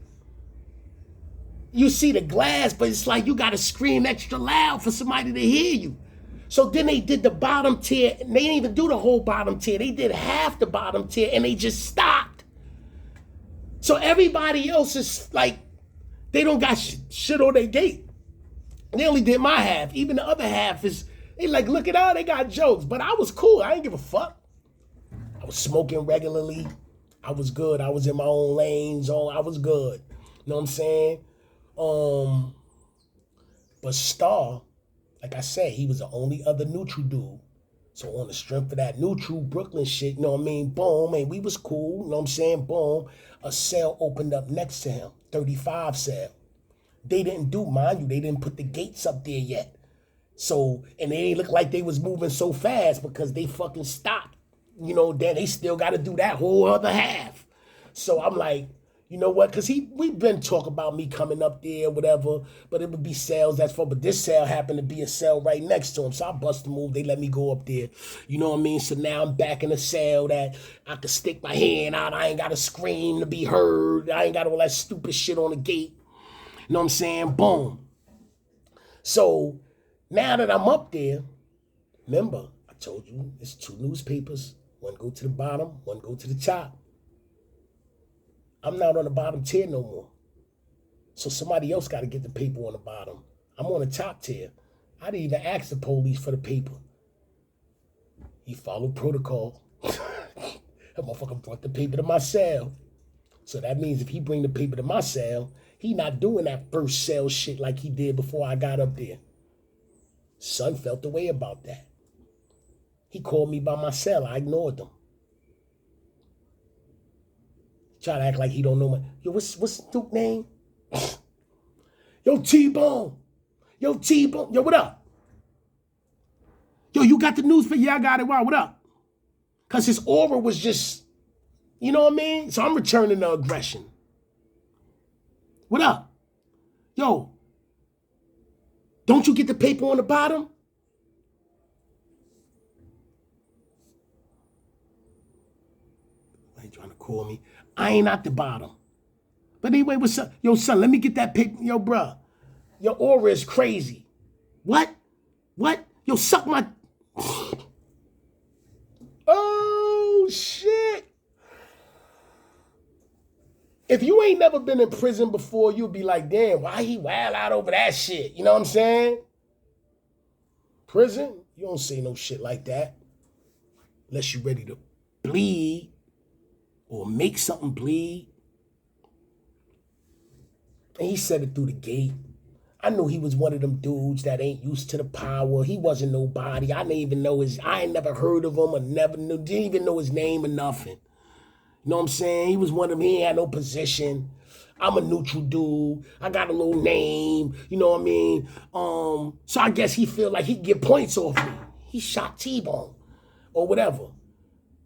You see the glass, but it's like you gotta scream extra loud for somebody to hear you. So then they did the bottom tier, and they didn't even do the whole bottom tier. They did half the bottom tier, and they just stopped. So everybody else is like, they don't got shit on their gate. They only did my half. Even the other half is, they like, look at all, they got jokes. But I was cool. I didn't give a fuck. I was smoking regularly. I was good. I was in my own lanes. I was good. You know what I'm saying? But Star, like I said, he was the only other neutral dude. So on the strength of that neutral Brooklyn shit, you know what I mean? Boom, and we was cool, you know what I'm saying? Boom, a cell opened up next to him, 35 cell. They didn't do, mind you, they didn't put the gates up there yet. So, and they ain't look like they was moving so fast because they fucking stopped. You know, then they still got to do that whole other half. So I'm like, you know what? Because we've been talking about me coming up there, whatever, but it would be cells, that's for, but this cell happened to be a cell right next to him. So I bust a move, they let me go up there. You know what I mean? So now I'm back in a cell that I can stick my hand out. I ain't got to scream to be heard. I ain't got all that stupid shit on the gate. You know what I'm saying? Boom. So now that I'm up there, remember, I told you it's 2 newspapers. One go to the bottom, one go to the top. I'm not on the bottom tier no more. So somebody else got to get the paper on the bottom. I'm on the top tier. I didn't even ask the police for the paper. He followed protocol. That motherfucker brought the paper to my cell. So that means if he bring the paper to my cell, he not doing that first cell shit like he did before I got up there. Son felt the way about that. He called me by my cell. I ignored them. Try to act like he don't know my, yo, what's the dude name? Yo, Teebone. Yo, Teebone. Yo, what up? Yo, you got the newspaper? Yeah, I got it. Wow, what up? Because his aura was just, you know what I mean? So I'm returning the aggression. What up? Yo, don't you get the paper on the bottom? Why you trying to call me? I ain't at the bottom. But anyway, what's up? Yo, son, let me get that paper. Yo, bruh, your aura is crazy. What? What? Yo, suck my... Oh, shit. If you ain't never been in prison before, you'll be like, damn, why he wild out over that shit? You know what I'm saying? Prison, you don't say no shit like that. Unless you're ready to bleed or make something bleed. And he said it through the gate. I knew he was one of them dudes that ain't used to the power. He wasn't nobody. I didn't even know I ain't never heard of him or didn't even know his name or nothing. You know what I'm saying? He was one of them, he ain't had no position. I'm a neutral dude. I got a little name. You know what I mean? So I guess he feel like he can get points off me. He shot Teebone or whatever.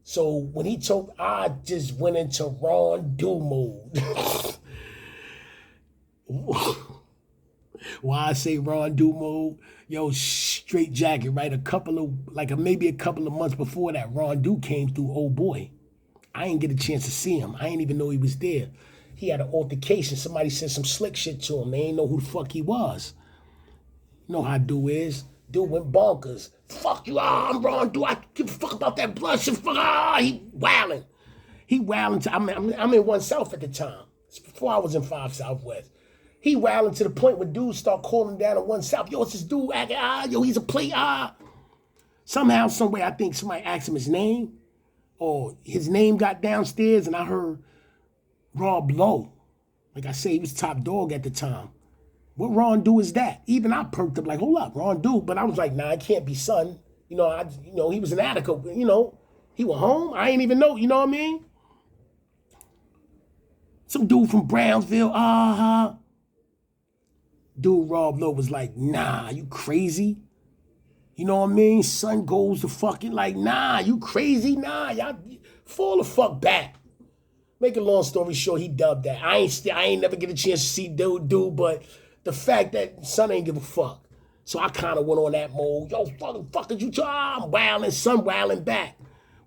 So when he told, I just went into Ron Do mode. Why I say Ron Do mode? Yo, straight jacket, right? Maybe a couple of months before that, Ron Do came through, oh boy. I ain't get a chance to see him. I ain't even know he was there. He had an altercation. Somebody said some slick shit to him. They ain't know who the fuck he was. You know how dude is. Dude went bonkers. Fuck you, I'm Ron Do. I give a fuck about that blood shit. Fuck, he wilding. He wilding. I'm in 1 South at the time. It's before I was in 5 Southwest. He wilding to the point where dudes start calling down in 1 South. Yo, it's this dude acting, yo, he's a play, Somehow, some way, I think somebody asked him his name, or his name got downstairs, and I heard Rob Lowe. Like I say, he was top dog at the time. What Ron Do is that? Even I perked up like, hold up, Ron Do. But I was like, nah, it can't be son. You know, he was an Attica. You know, he was home. I ain't even know. You know what I mean? Some dude from Brownsville. Dude, Rob Lowe was like, nah, you crazy? You know what I mean? Son goes to fucking like, nah, you crazy? Nah, y'all fall the fuck back. Make a long story short, he dubbed that. I ain't never get a chance to see dude, but the fact that son ain't give a fuck. So I kind of went on that mode. Yo, fucking you I'm wilding, son wilding back.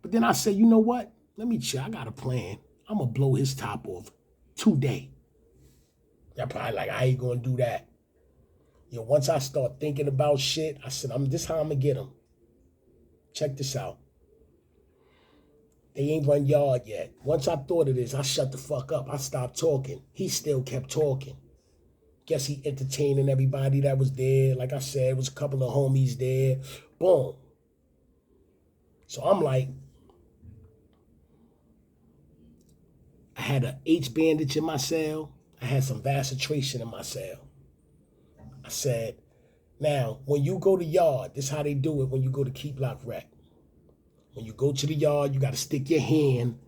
But then I said, you know what? Let me chill. I got a plan. I'm going to blow his top off today. Y'all probably like, I ain't going to do that. Yo, once I start thinking about shit, I said, this how I'm going to get him. Check this out. They ain't run yard yet. Once I thought of this, I shut the fuck up. I stopped talking. He still kept talking. Guess he entertaining everybody that was there. Like I said, it was a couple of homies there. Boom. So I'm like, I had an H bandage in my cell. I had some vasodilation in my cell. I said, now, when you go to yard, this is how they do it when you go to Key Block Rec. When you go to the yard, you got to stick your hand.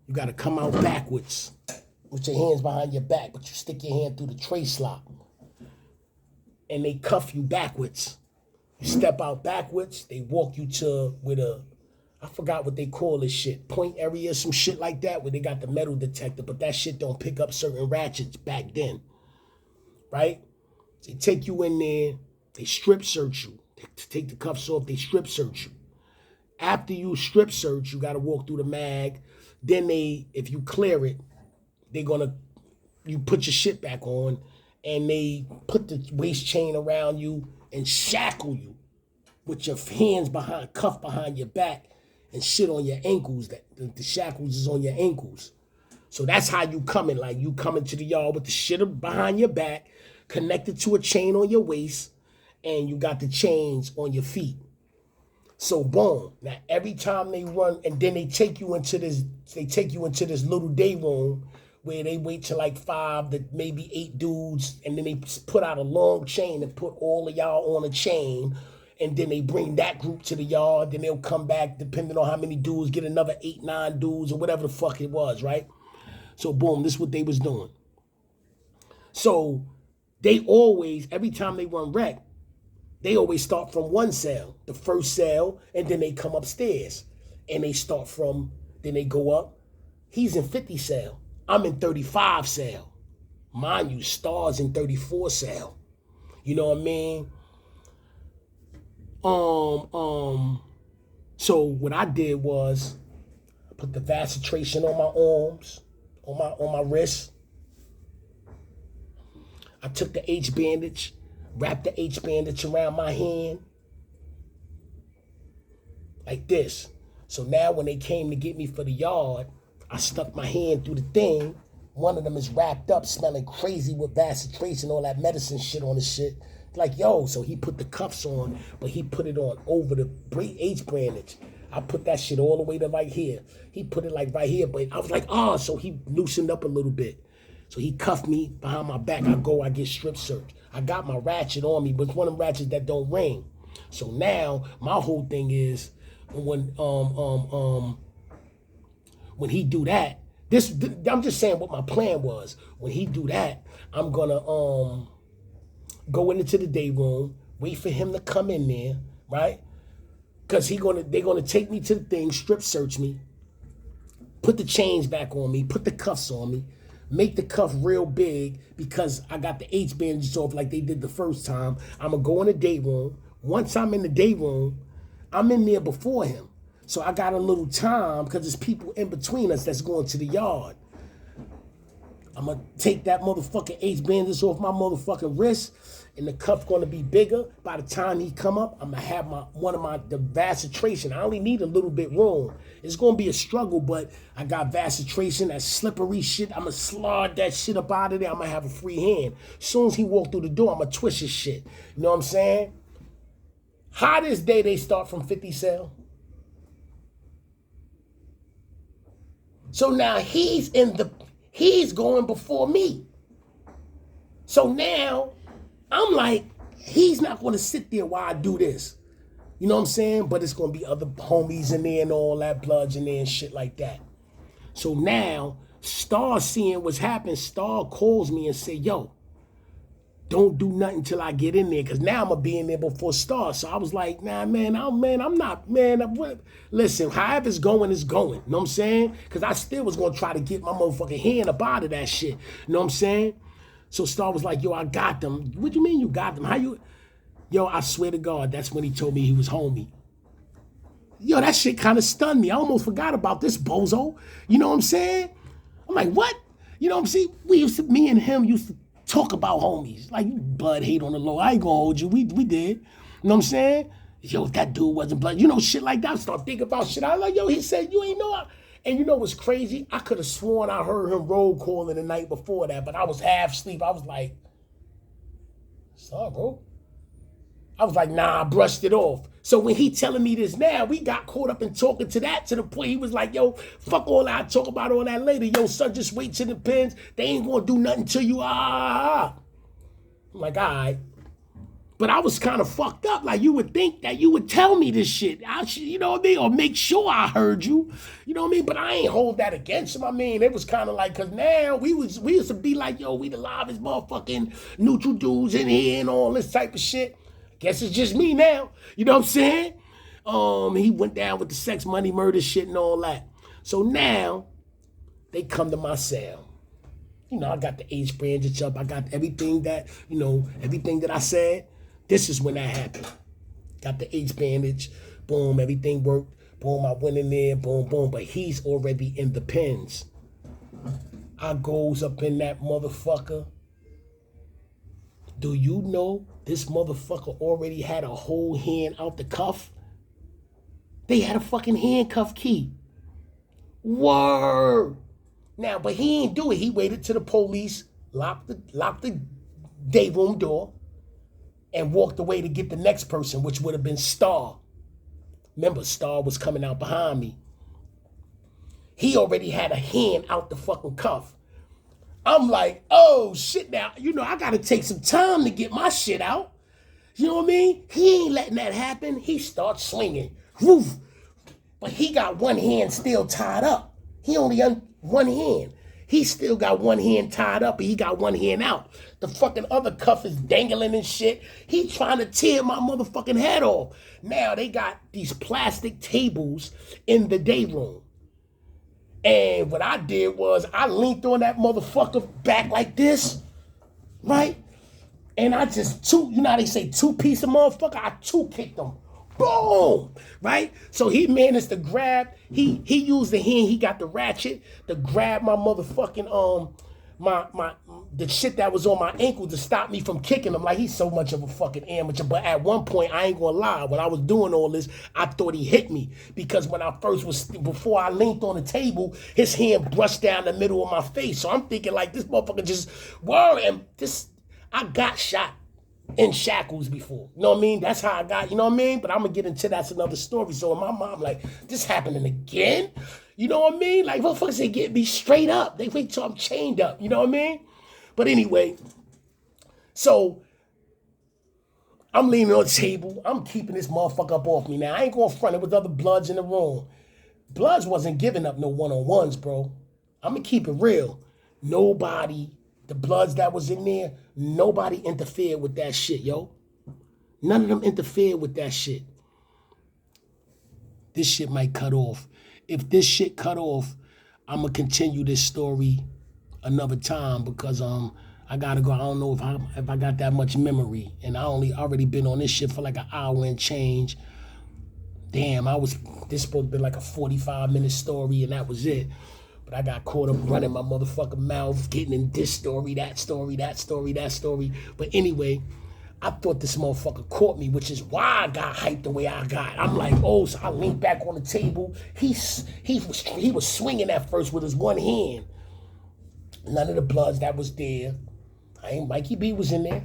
You got to come out backwards with your hands behind your back, but you stick your hand through the tray slot. And they cuff you backwards. You step out backwards, they walk you to I forgot what they call this shit, point area, some shit like that, where they got the metal detector, but that shit don't pick up certain ratchets back then, right? They take you in there, they strip search you. They take the cuffs off, they strip search you. After you strip search, you got to walk through the mag. Then if you clear it, you put your shit back on, and they put the waist chain around you and shackle you with your hands cuffed behind your back and shit on your ankles. That the shackles is on your ankles. So that's how you coming. Like you coming to the yard with the shit behind your back, connected to a chain on your waist, and you got the chains on your feet. So boom. Now every time they run, and then they take you into this little day room where they wait till like 5 to maybe 8 dudes, and then they put out a long chain and put all of y'all on a chain, and then they bring that group to the yard. Then they'll come back, depending on how many dudes, get another 8, 9 dudes, or whatever the fuck it was, right? So boom, this is what they was doing. So they always, every time they run rec, They always start from one cell, the first cell, and then they come upstairs. And they start from, then they go up. He's in 50 cell. I'm in 35 cell. Mind you, Star's in 34 cell. You know what I mean? So what I did was I put the vasectration on my arms, on my wrists. I took the H bandage, wrapped the H bandage around my hand. Like this. So now when they came to get me for the yard, I stuck my hand through the thing. One of them is wrapped up, smelling crazy with vasectration, all that medicine shit on the shit. Like, yo, so he put the cuffs on, but he put it on over the H bandage. I put that shit all the way to right here. He put it like right here, but I was like, oh, so he loosened up a little bit. So he cuffed me behind my back. I get strip searched. I got my ratchet on me, but it's one of them ratchets that don't ring. So now my whole thing is when he do that, I'm just saying what my plan was. When he do that, I'm gonna go into the day room, wait for him to come in there, right? Because they're gonna take me to the thing, strip search me, put the chains back on me, put the cuffs on me, make the cuff real big because I got the H bandages off like they did the first time. I'm gonna go in the day room. Once I'm in the day room, I'm in there before him. So I got a little time because there's people in between us that's going to the yard. I'm going to take that motherfucking H bandage off my motherfucking wrist, and the cuff's going to be bigger. By the time he come up, I'm going to have the vasectration. I only need a little bit room. It's going to be a struggle, but I got vasecration, that slippery shit. I'm going to slide that shit up out of there. I'm going to have a free hand. As soon as he walk through the door, I'm going to twist his shit. You know what I'm saying? Hottest day they start from 50 cell. So now he's going before me. So now I'm like, he's not going to sit there while I do this. You know what I'm saying? But it's going to be other homies in there and all that, bloods in there and shit like that. So now Star seeing what's happening, Star calls me and say, yo, don't do nothing till I get in there, because now I'm going to be in there before Star. So I was like, nah, man, I'm not. Listen, however it's going, it's going. You know what I'm saying? Because I still was going to try to get my motherfucking hand up out of that shit. You know what I'm saying? So Star was like, yo, I got them. What do you mean you got them? How you? Yo, I swear to God, that's when he told me he was homie. Yo, that shit kind of stunned me. I almost forgot about this bozo. You know what I'm saying? I'm like, what? You know what I'm saying? Me and him used to talk about homies. Like, you blood hate on the low. I ain't gonna hold you. We did. You know what I'm saying? Yo, if that dude wasn't blood, you know, shit like that. I start thinking about shit. I was like, yo, he said, you ain't know. And you know what's crazy? I could have sworn I heard him roll calling the night before that, but I was half asleep. I was like, sorry, bro. I was like, nah, I brushed it off. So when he telling me this now, we got caught up in talking to that to the point he was like, yo, fuck all that. I'll talk about all that later. Yo, son, just wait till the pins. They ain't gonna do nothing to you. I'm like, all right. But I was kind of fucked up. Like, you would think that you would tell me this shit. You know what I mean? Or make sure I heard you. You know what I mean? But I ain't hold that against him. I mean, it was kind of like, because now we used to be like, yo, we the livest motherfucking neutral dudes in here and all this type of shit. Guess it's just me now. You know what I'm saying? He went down with the sex, money, murder shit and all that. So now they come to my cell. You know, I got the H bandage up. I got everything that, you know, everything that I said. This is when that happened. Got the H bandage. Boom, everything worked. Boom, I went in there. Boom, boom. But he's already in the pens. I goes up in that motherfucker. Do you know this motherfucker already had a whole hand out the cuff? They had a fucking handcuff key. Word. Now, but he ain't do it. He waited till the police locked the day room door and walked away to get the next person, which would have been Star. Remember, Star was coming out behind me. He already had a hand out the fucking cuff. I'm like, oh, shit now. You know, I got to take some time to get my shit out. You know what I mean? He ain't letting that happen. He starts swinging. Woof. But he got one hand still tied up. He only one hand. He still got one hand tied up and he got one hand out. The fucking other cuff is dangling and shit. He trying to tear my motherfucking head off. Now they got these plastic tables in the day room. And what I did was I leaned on that motherfucker back like this, right? And I just you know how they say two-piece of motherfucker? I two-kicked him. Boom! Right? So he managed to grab, he used the hand, he got the ratchet to grab my motherfucking, the shit that was on my ankle to stop me from kicking him. Like, he's so much of a fucking amateur. But at one point, I ain't gonna lie, when I was doing all this, I thought he hit me. Because when I before I leaned on the table, his hand brushed down the middle of my face. So I'm thinking like, this motherfucker just, and I got shot in shackles before. You know what I mean? That's how I got, you know what I mean? But I'm going to get into that's another story. So in my mom, like, this happening again? You know what I mean? Like, motherfuckers, they get me straight up. They wait till I'm chained up. You know what I mean? But anyway, so I'm leaning on the table. I'm keeping this motherfucker up off me. Now, I ain't going to front it with other Bloods in the room. Bloods wasn't giving up no one-on-ones, bro. I'm going to keep it real. Nobody, the Bloods that was in there, nobody interfered with that shit, yo. None of them interfered with that shit. This shit might cut off. If this shit cut off, I'm going to continue this story another time because I got to go. I don't know if I got that much memory. And I already been on this shit for like an hour and change. Damn, this supposed to be like a 45-minute story and that was it. But I got caught up running my motherfucking mouth, getting in this story, that story, that story, that story. But anyway, I thought this motherfucker caught me, which is why I got hyped the way I got. I'm like, oh, so I leaned back on the table. He was swinging at first with his one hand. None of the Bloods that was there. Mikey B was in there.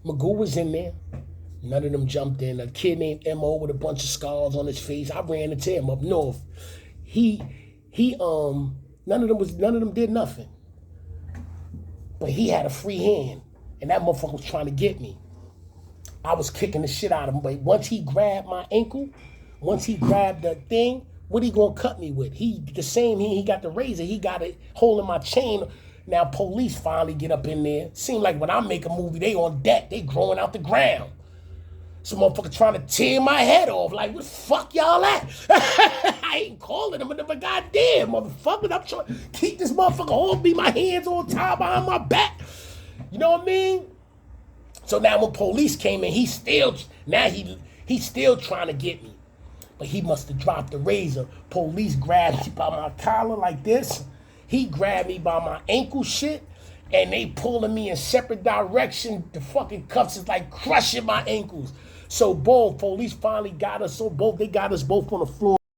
Magoo was in there. None of them jumped in. A kid named M.O. with a bunch of scars on his face. I ran into him up north. None of them did nothing. But he had a free hand. And that motherfucker was trying to get me. I was kicking the shit out of him. But once he grabbed my ankle, once he grabbed the thing, what he gonna cut me with? The same hand, he got the razor, he got it holding my chain. Now police finally get up in there. Seem like when I make a movie, they on deck, they growing out the ground. Some motherfucker trying to tear my head off. Like, what the fuck y'all at? I ain't calling him, but goddamn, motherfucker. I'm trying to keep this motherfucker off me. My hands on top behind my back. You know what I mean? So now when police came in, he's still trying to get me. But he must have dropped the razor. Police grabbed me by my collar like this. He grabbed me by my ankle shit. And they pulling me in separate direction. The fucking cuffs is like crushing my ankles. So both police finally got us. So they got us both on the floor.